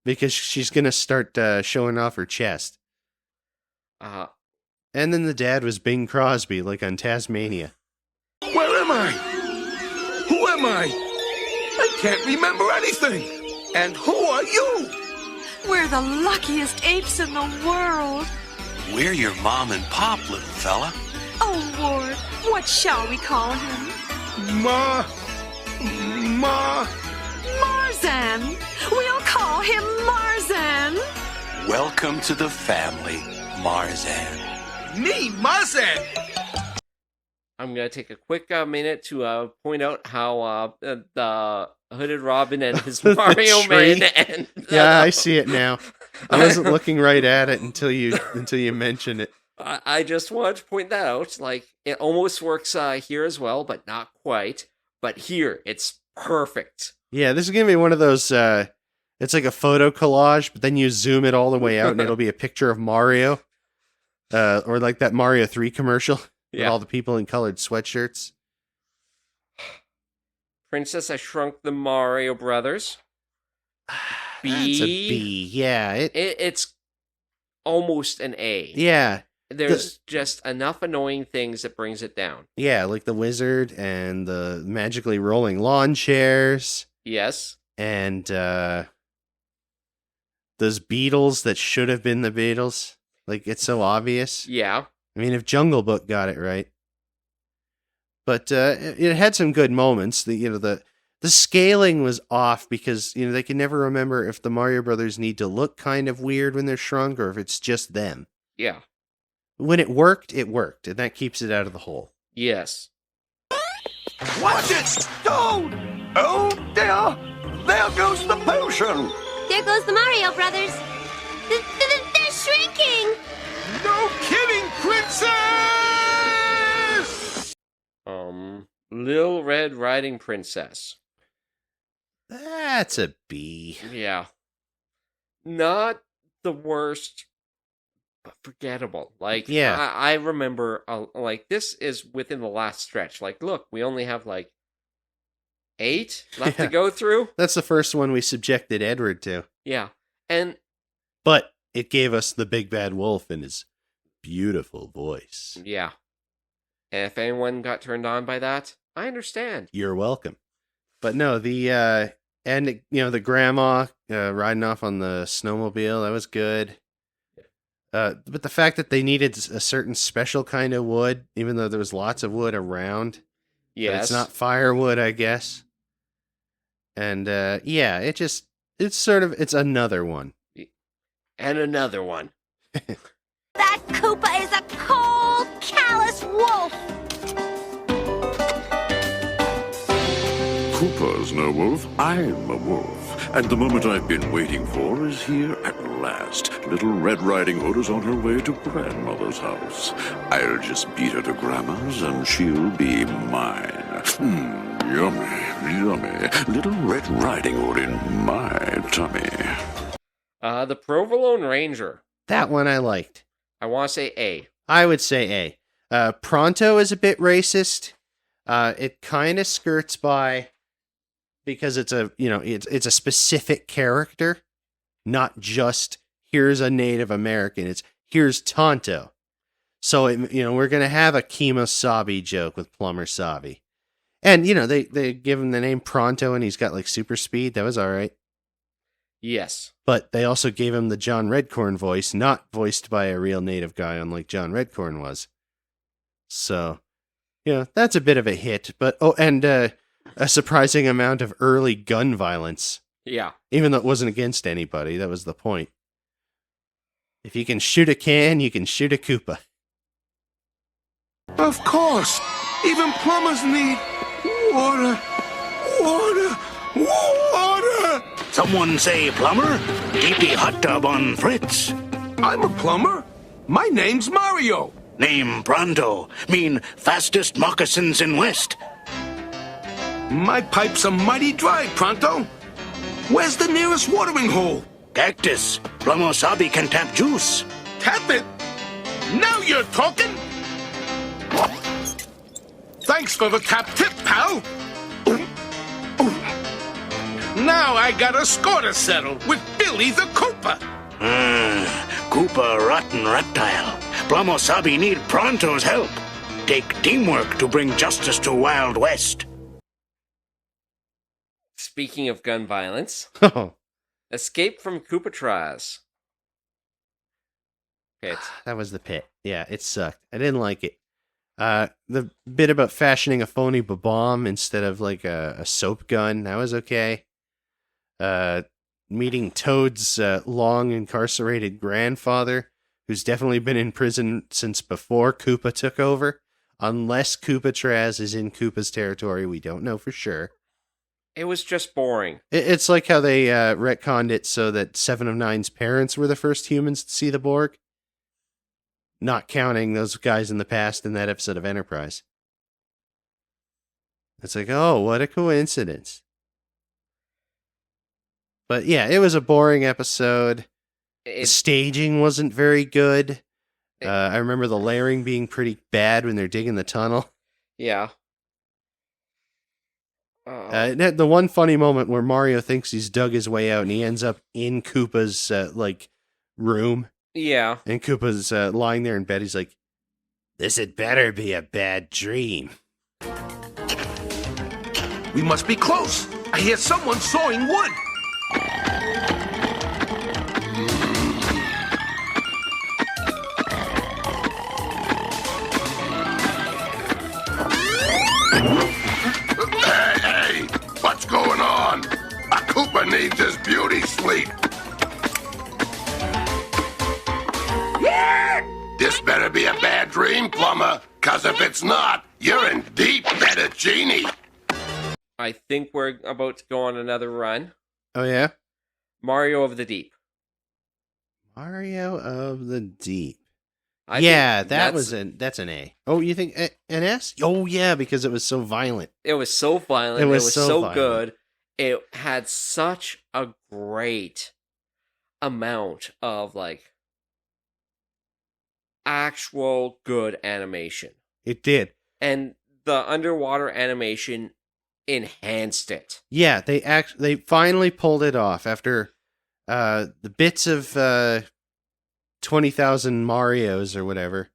because she's going to start showing off her chest. And then the dad was Bing Crosby, like on Tasmania. Where am I? Who am I? I can't remember anything. And who are you? We're the luckiest apes in the world. We're your mom and pop, little fella. Oh, Ward, what shall we call him? Marzan. We'll call him Marzan. Welcome to the family, Marzan. Me, Marzan. I'm going to take a quick minute to point out how the Hooded Robin and his Mario Man and... Yeah, I see it now. I wasn't looking right at it until you mentioned it. I just wanted to point that out. Like, it almost works here as well, but not quite. But here, it's perfect. Yeah, this is going to be one of those... it's like a photo collage, but then you zoom it all the way out and it'll be a picture of Mario. Or like that Mario 3 commercial. With all the people in colored sweatshirts. Princess, I Shrunk the Mario Brothers. B. That's a B, yeah. It's almost an A. Yeah. There's just enough annoying things that brings it down. Yeah, like the wizard and the magically rolling lawn chairs. Yes. And those Beatles that should have been the Beatles. Like, it's so obvious. Yeah. I mean, if Jungle Book got it right. But it had some good moments. The scaling was off because, they can never remember if the Mario Brothers need to look kind of weird when they're shrunk or if it's just them. Yeah. When it worked, and that keeps it out of the hole. Yes. Watch it, Stone! Oh, dear! There goes the potion! There goes the Mario Brothers. They're shrinking! No kidding, Princess! Lil Red Riding Princess. That's a B. Yeah. Not the worst, but forgettable. Like, yeah. I remember, like, this is within the last stretch. Like, look, we only have, 8 left to go through. That's the first one we subjected Edward to. Yeah. But it gave us the big bad wolf in his beautiful voice. Yeah. And if anyone got turned on by that, I understand. You're welcome. But no, the grandma riding off on the snowmobile, that was good. But the fact that they needed a certain special kind of wood, even though there was lots of wood around. Yes. But it's not firewood, I guess. And yeah, it's another one. And another one. That Koopa is a cold, callous wolf. Koopa's no wolf, I'm a wolf. And the moment I've been waiting for is here at last. Little Red Riding Hood is on her way to Grandmother's house. I'll just beat her to Grandma's and she'll be mine. Yummy, yummy. Little Red Riding Hood in my tummy. The Provolone Ranger. That one I liked. I want to say A. I would say A. Pronto is a bit racist. It kind of skirts by because it's a specific character, not just here's a Native American. It's here's Tonto. So we're gonna have a Kemosabe joke with Plumber Sabe, and they give him the name Pronto, and he's got like super speed. That was all right. Yes. But they also gave him the John Redcorn voice, not voiced by a real native guy, unlike John Redcorn was. So, that's a bit of a hit. But and a surprising amount of early gun violence. Yeah. Even though it wasn't against anybody, that was the point. If you can shoot a can, you can shoot a Koopa. Of course. Even plumbers need water. Water. Water. Someone say plumber? DP hot tub on Fritz. I'm a plumber. My name's Mario. Name Pronto. Mean fastest moccasins in West. My pipes are mighty dry, Pronto. Where's the nearest watering hole? Cactus. Plumber Sabe can tap juice. Tap it? Now you're talking. Thanks for the tap tip, pal. Now I got a score to settle with Billy the Koopa. Koopa rotten reptile. Plumber Sabe need Pronto's help. Take teamwork to bring justice to Wild West. Speaking of gun violence, Oh, Escape from Koopatraz. Okay, that was the pit. Yeah, it sucked. I didn't like it. The bit about fashioning a phony bomb instead of like a soap gun, that was okay. Meeting Toad's long incarcerated grandfather, who's definitely been in prison since before Koopa took over. Unless Koopatraz is in Koopa's territory, we don't know for sure. it was just boring. It's like how they retconned it so that Seven of Nine's parents were the first humans to see the Borg. Not counting those guys in the past in that episode of Enterprise. It's like, oh, what a coincidence. But yeah, it was a boring episode. The staging wasn't very good. I remember the layering being pretty bad when they're digging the tunnel. Yeah. The one funny moment where Mario thinks he's dug his way out and he ends up in Koopa's room. Yeah. And Koopa's lying there in bed. He's like, "This had better be a bad dream." We must be close. I hear someone sawing wood. Hey, what's going on? A Koopa needs his beauty sleep. This better be a bad dream, Plumber, cause if it's not, you're in deep fettuccine. I think we're about to go on another run. Oh, yeah? Mario of the Deep. Mario of the Deep. I think that's an A. Oh, you think an S? Oh, yeah, because it was so violent. It was so violent. It It was was so so violent. good. It had such a great amount of actual good animation. It did. And the underwater animation enhanced it. Yeah, they finally pulled it off after the bits of 20,000 Marios or whatever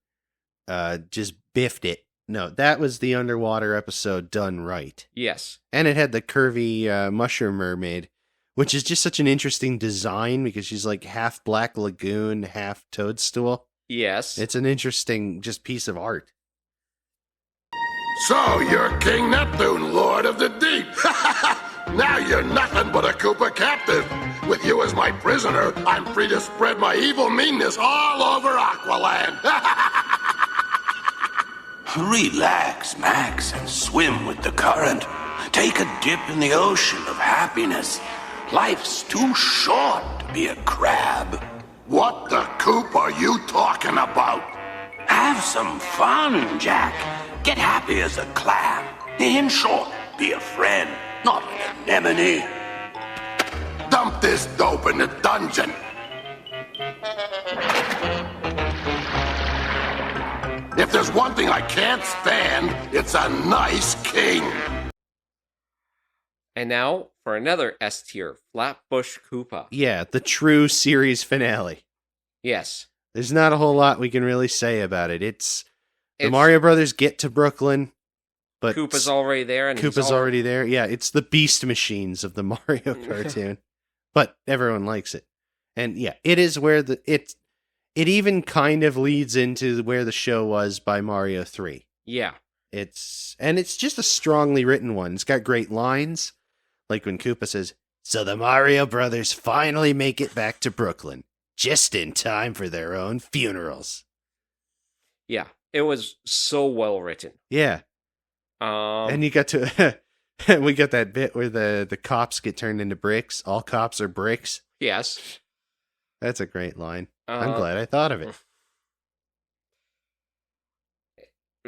just biffed it. No, that was the underwater episode done right. Yes. And it had the curvy mushroom mermaid, which is just such an interesting design because she's like half Black Lagoon, half Toadstool. Yes. It's an interesting just piece of art. So you're King Neptune, Lord of the Deep. Now you're nothing but a Koopa captive. With you as my prisoner, I'm free to spread my evil meanness all over Aqualand. Relax, Max, and swim with the current. Take a dip in the ocean of happiness. Life's too short to be a crab. What the coop are you talking about? Have some fun, Jack. Get happy as a clam. In short, be a friend, not an anemone. Dump this dope in the dungeon. If there's one thing I can't stand, it's a nice king. And now for another S tier, Flatbush Koopa. Yeah, the true series finale. Yes. There's not a whole lot we can really say about it. It's the Mario Brothers get to Brooklyn, but Koopa's already there. And Koopa's already there. Yeah, it's the beast machines of the Mario cartoon, but everyone likes it. And yeah, it is where it even kind of leads into where the show was by Mario 3. Yeah. It's just a strongly written one. It's got great lines, like when Koopa says, "So the Mario Brothers finally make it back to Brooklyn, just in time for their own funerals." Yeah, it was so well written. Yeah. And you got to we got that bit where the cops get turned into bricks. All cops are bricks. Yes. That's a great line. I'm glad I thought of it.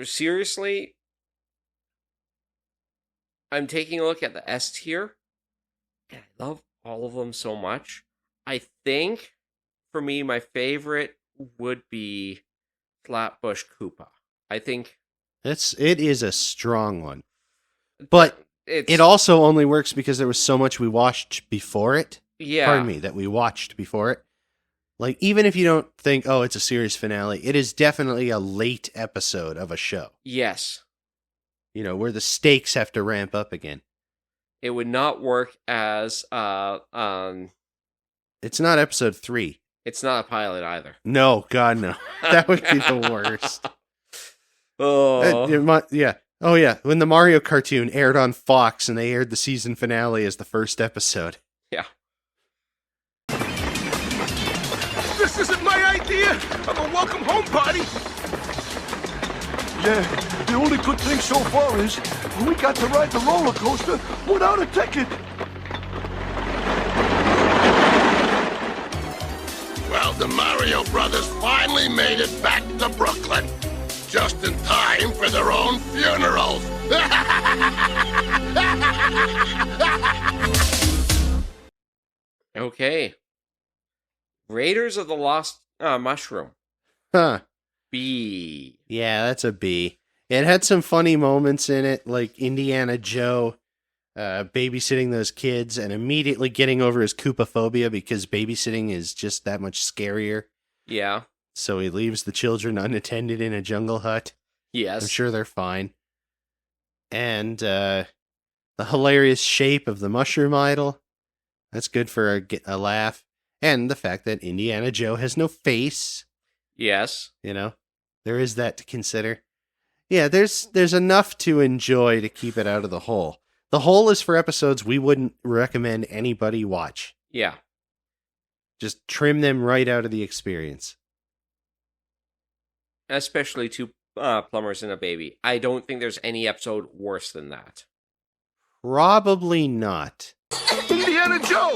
Seriously, I'm taking a look at the S tier, and I love all of them so much. I think, for me, my favorite would be Flatbush Koopa. I think it is a strong one, but it also only works because there was so much we watched before it. Yeah, pardon me, that we watched before it. Like, even if you don't think, oh, it's a series finale, it is definitely a late episode of a show. Yes. You know, where the stakes have to ramp up again. It would not work as, It's not episode 3. It's not a pilot either. No, God, no. That would be the worst. Yeah. Oh, yeah. When the Mario cartoon aired on Fox and they aired the season finale as the first episode. Yeah. This isn't my idea of a welcome home party. Yeah, the only good thing so far is we got to ride the roller coaster without a ticket. Well, the Mario Brothers finally made it back to Brooklyn. Just in time for their own funerals. Okay. Raiders of the Lost Mushroom. Huh. B. Yeah, that's a B. It had some funny moments in it, like Indiana Joe babysitting those kids and immediately getting over his Koopaphobia because babysitting is just that much scarier. Yeah. So he leaves the children unattended in a jungle hut. Yes. I'm sure they're fine. And the hilarious shape of the mushroom idol. That's good for a laugh. And the fact that Indiana Joe has no face. Yes. You know, there is that to consider. Yeah, there's enough to enjoy to keep it out of the hole. The hole is for episodes we wouldn't recommend anybody watch. Yeah. Just trim them right out of the experience. Especially Two Plumbers and a Baby. I don't think there's any episode worse than that. Probably not. Indiana Joe,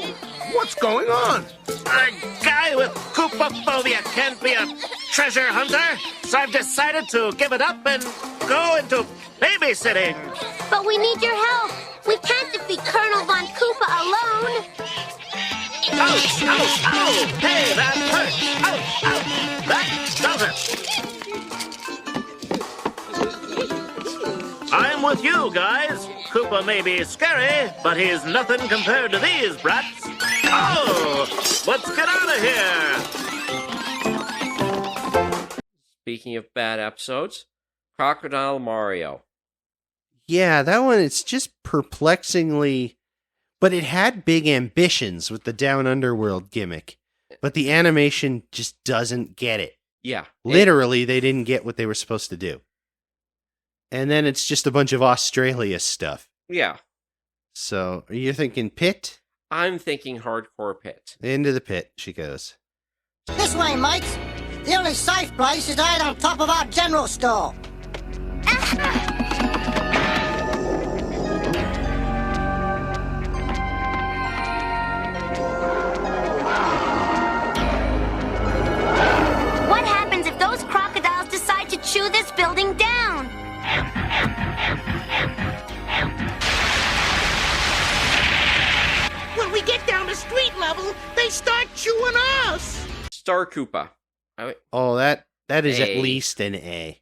what's going on? A guy with Koopaphobia can't be a treasure hunter, so I've decided to give it up and go into babysitting. But we need your help. We can't defeat Colonel Von Koopa alone. Ouch, ouch, ouch! Hey, that hurts! Ouch, ouch! That does it! I'm with you, guys. Koopa may be scary, but he's nothing compared to these brats. Oh! Let's get out of here! Speaking of bad episodes, Crocodile Mario. Yeah, that one, it's just perplexingly... But it had big ambitions with the Down Underworld gimmick. But the animation just doesn't get it. Yeah. Literally, they didn't get what they were supposed to do. And then it's just a bunch of Australia stuff. Yeah. So, you're thinking pit? I'm thinking hardcore pit. Into the pit she goes. This way, mates. The only safe place is right on top of our general store. What happens if those crocodiles decide to chew this building down? When we get down to street level, they start chewing us. Star Koopa. Oh, that is at A. least an A.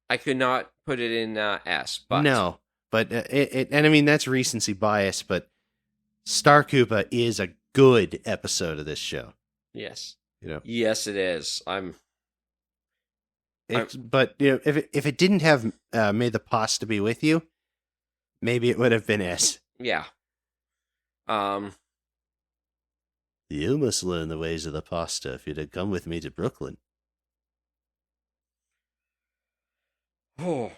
I could not put it in S, but No, but and I mean that's recency bias, but Star Koopa is a good episode of this show. yes, Yes, it is. But if it didn't have May the Pasta Be With You, maybe it would have been S. Yeah. You must learn the ways of the pasta if you'd have come with me to Brooklyn. Oh.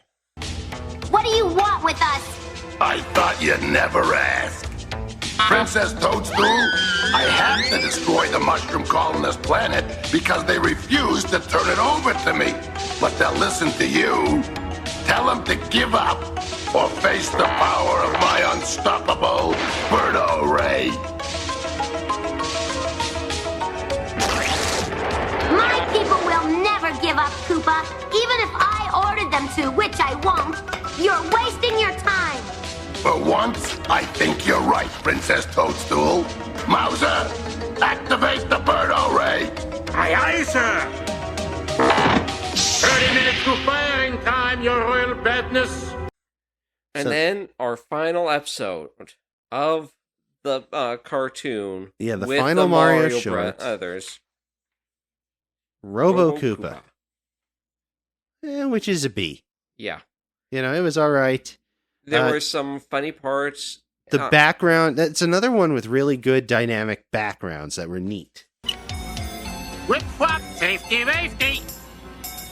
What do you want with us? I thought you'd never ask. Princess Toadstool, I have to destroy the mushroom colonist planet because they refuse to turn it over to me. But they'll listen to you. Tell them to give up or face the power of my unstoppable Birdo Ray. My people will never give up, Koopa, even if I ordered them to, which I won't. You're wasting your time. For once, I think you're right, Princess Toadstool. Mauser, activate the Birdo Ray. Aye, aye, sir. 30 minutes to firing time, your royal badness. And then our final episode of the cartoon. Yeah, the with final the Mario Mario short. Brothers. Robo Koopa. Which is a B. Yeah. It was all right. There were some funny parts. The background, that's another one with really good dynamic backgrounds that were neat. Whip flop, safety, safety.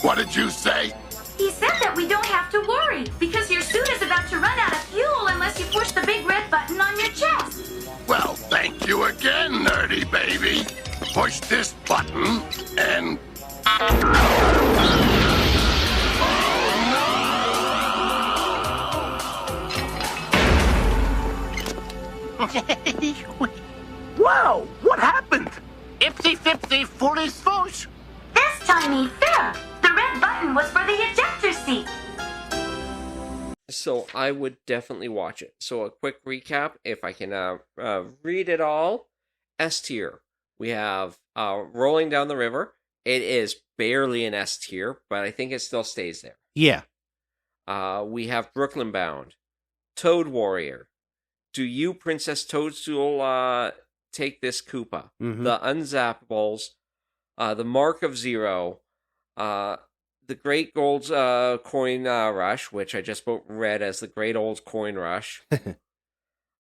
What did you say? He said that we don't have to worry because your suit is about to run out of fuel unless you push the big red button on your chest. Well, thank you again, nerdy baby. Push this button and... Whoa, what happened? Ipsy fipsy fully swoosh. This tiny fair. The red button was for the ejector seat. So I would definitely watch it. So a quick recap, if I can read it all. S tier. We have Rolling Down the River. It is barely an S tier, but I think it still stays there. Yeah. We have Brooklyn Bound. Toad Warrior. Do you, Princess Toadstool, take this Koopa? Mhm. The Unzappables. The Mark of Zero. The Great Gold Coin Rush, which I just read as the Great Old Coin Rush.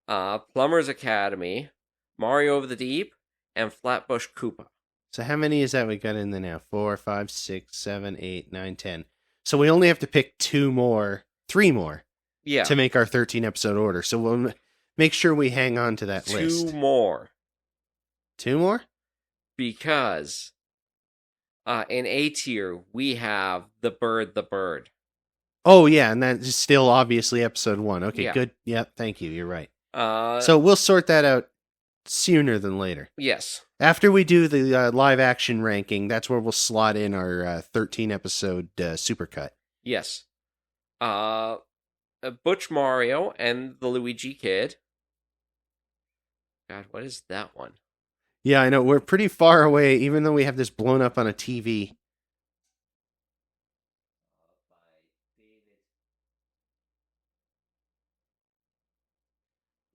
Plumber's Academy. Mario of the Deep. And Flatbush Koopa. So how many is that we got in there now? 4, 5, 6, 7, 8, 9, 10. So we only have to pick 3 more. Yeah. To make our 13 episode order. So we'll make sure we hang on to that list. 2 more. 2 more? Because in A tier, we have The Bird. Oh, yeah, and that is still obviously episode 1. Okay, Yeah. good. Yep, thank you. You're right. So we'll sort that out sooner than later. Yes. After we do the live action ranking, that's where we'll slot in our 13 episode supercut. Yes. Butch Mario and the Luigi Kid. God, what is that one? Yeah, I know. We're pretty far away, even though we have this blown up on a TV.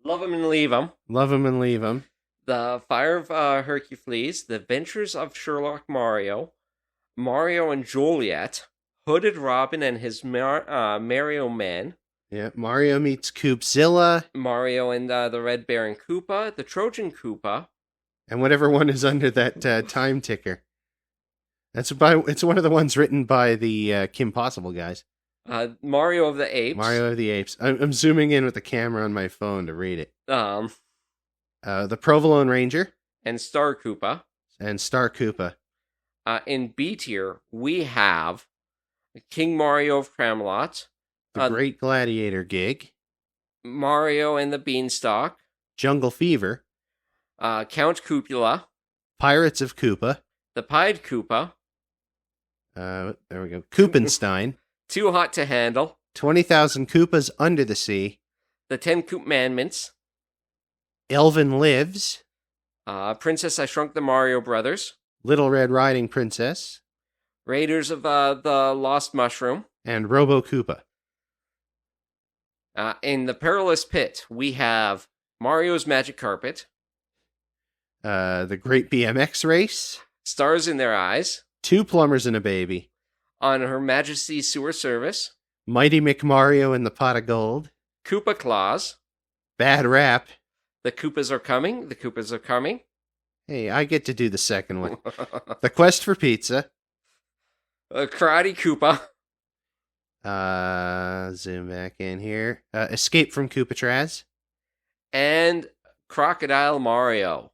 Love 'em and Leave 'em. Love 'em and Leave 'em. The Fire of Hercules. The Adventures of Sherlock Mario. Mario and Juliet. Hooded Robin and his Mario Men. Yeah, Mario meets Koopzilla. Mario and the Red Baron Koopa. The Trojan Koopa. And whatever one is under that time ticker. It's one of the ones written by the Kim Possible guys. Mario of the Apes. Mario of the Apes. I'm zooming in with the camera on my phone to read it. The Provolone Ranger. And Star Koopa. And Star Koopa. In B tier, we have King Mario of Camelot. The Great Gladiator Gig. Mario and the Beanstalk. Jungle Fever. Count Cupula. Pirates of Koopa. The Pied Koopa. There we go. Koopenstein. Too Hot to Handle. 20,000 Koopas Under the Sea. The 10 Coopmandments. Elvin Lives. Princess I Shrunk the Mario Brothers. Little Red Riding Princess. Raiders of the Lost Mushroom. And Robo Koopa. In the Perilous Pit, we have Mario's Magic Carpet. The Great BMX Race. Stars in Their Eyes. 2 Plumbers and a Baby. On Her Majesty's Sewer Service. Mighty McMario and the Pot of Gold. Koopa Claus. Bad Rap. The Koopas Are Coming. The Koopas Are Coming. Hey, I get to do the second one. The Quest for Pizza. Karate Koopa. Zoom back in here. Escape from Koopatraz. And Crocodile Mario.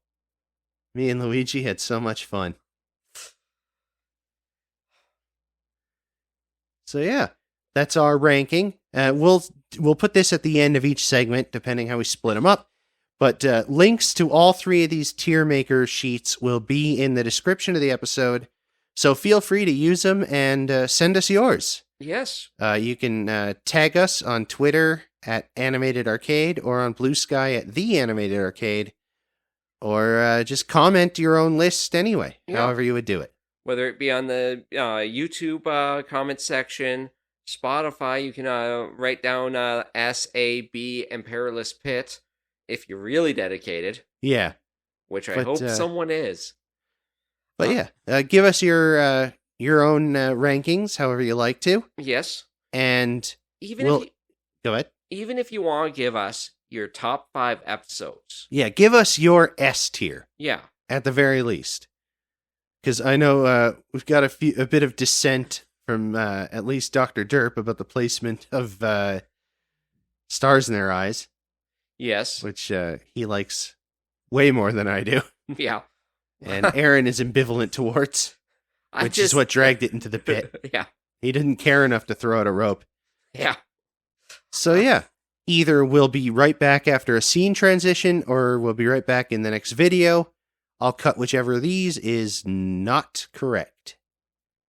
Me and Luigi had so much fun. So yeah, that's our ranking. We'll put this at the end of each segment, depending how we split them up. But links to all 3 of these tier maker sheets will be in the description of the episode. So feel free to use them and send us yours. Yes. You can tag us on Twitter at Animated Arcade or on Blue Sky at The Animated Arcade. Or just comment your own list anyway, however you would do it. Whether it be on the YouTube comment section, Spotify, you can write down SAB and Perilous Pit if you're really dedicated. Yeah. Which I hope someone is. But yeah, give us your own rankings, however you like to. Yes. And go ahead. Even if you want to give us your top 5 episodes. Yeah, give us your S tier. Yeah. At the very least. Because I know we've got a bit of dissent from at least Dr. Derp about the placement of Stars in Their Eyes. Yes. Which he likes way more than I do. Yeah. And Aaron is ambivalent towards, which is what dragged it into the pit. Yeah. He didn't care enough to throw out a rope. Yeah. So yeah, either we'll be right back after a scene transition, or we'll be right back in the next video. I'll cut whichever of these is not correct.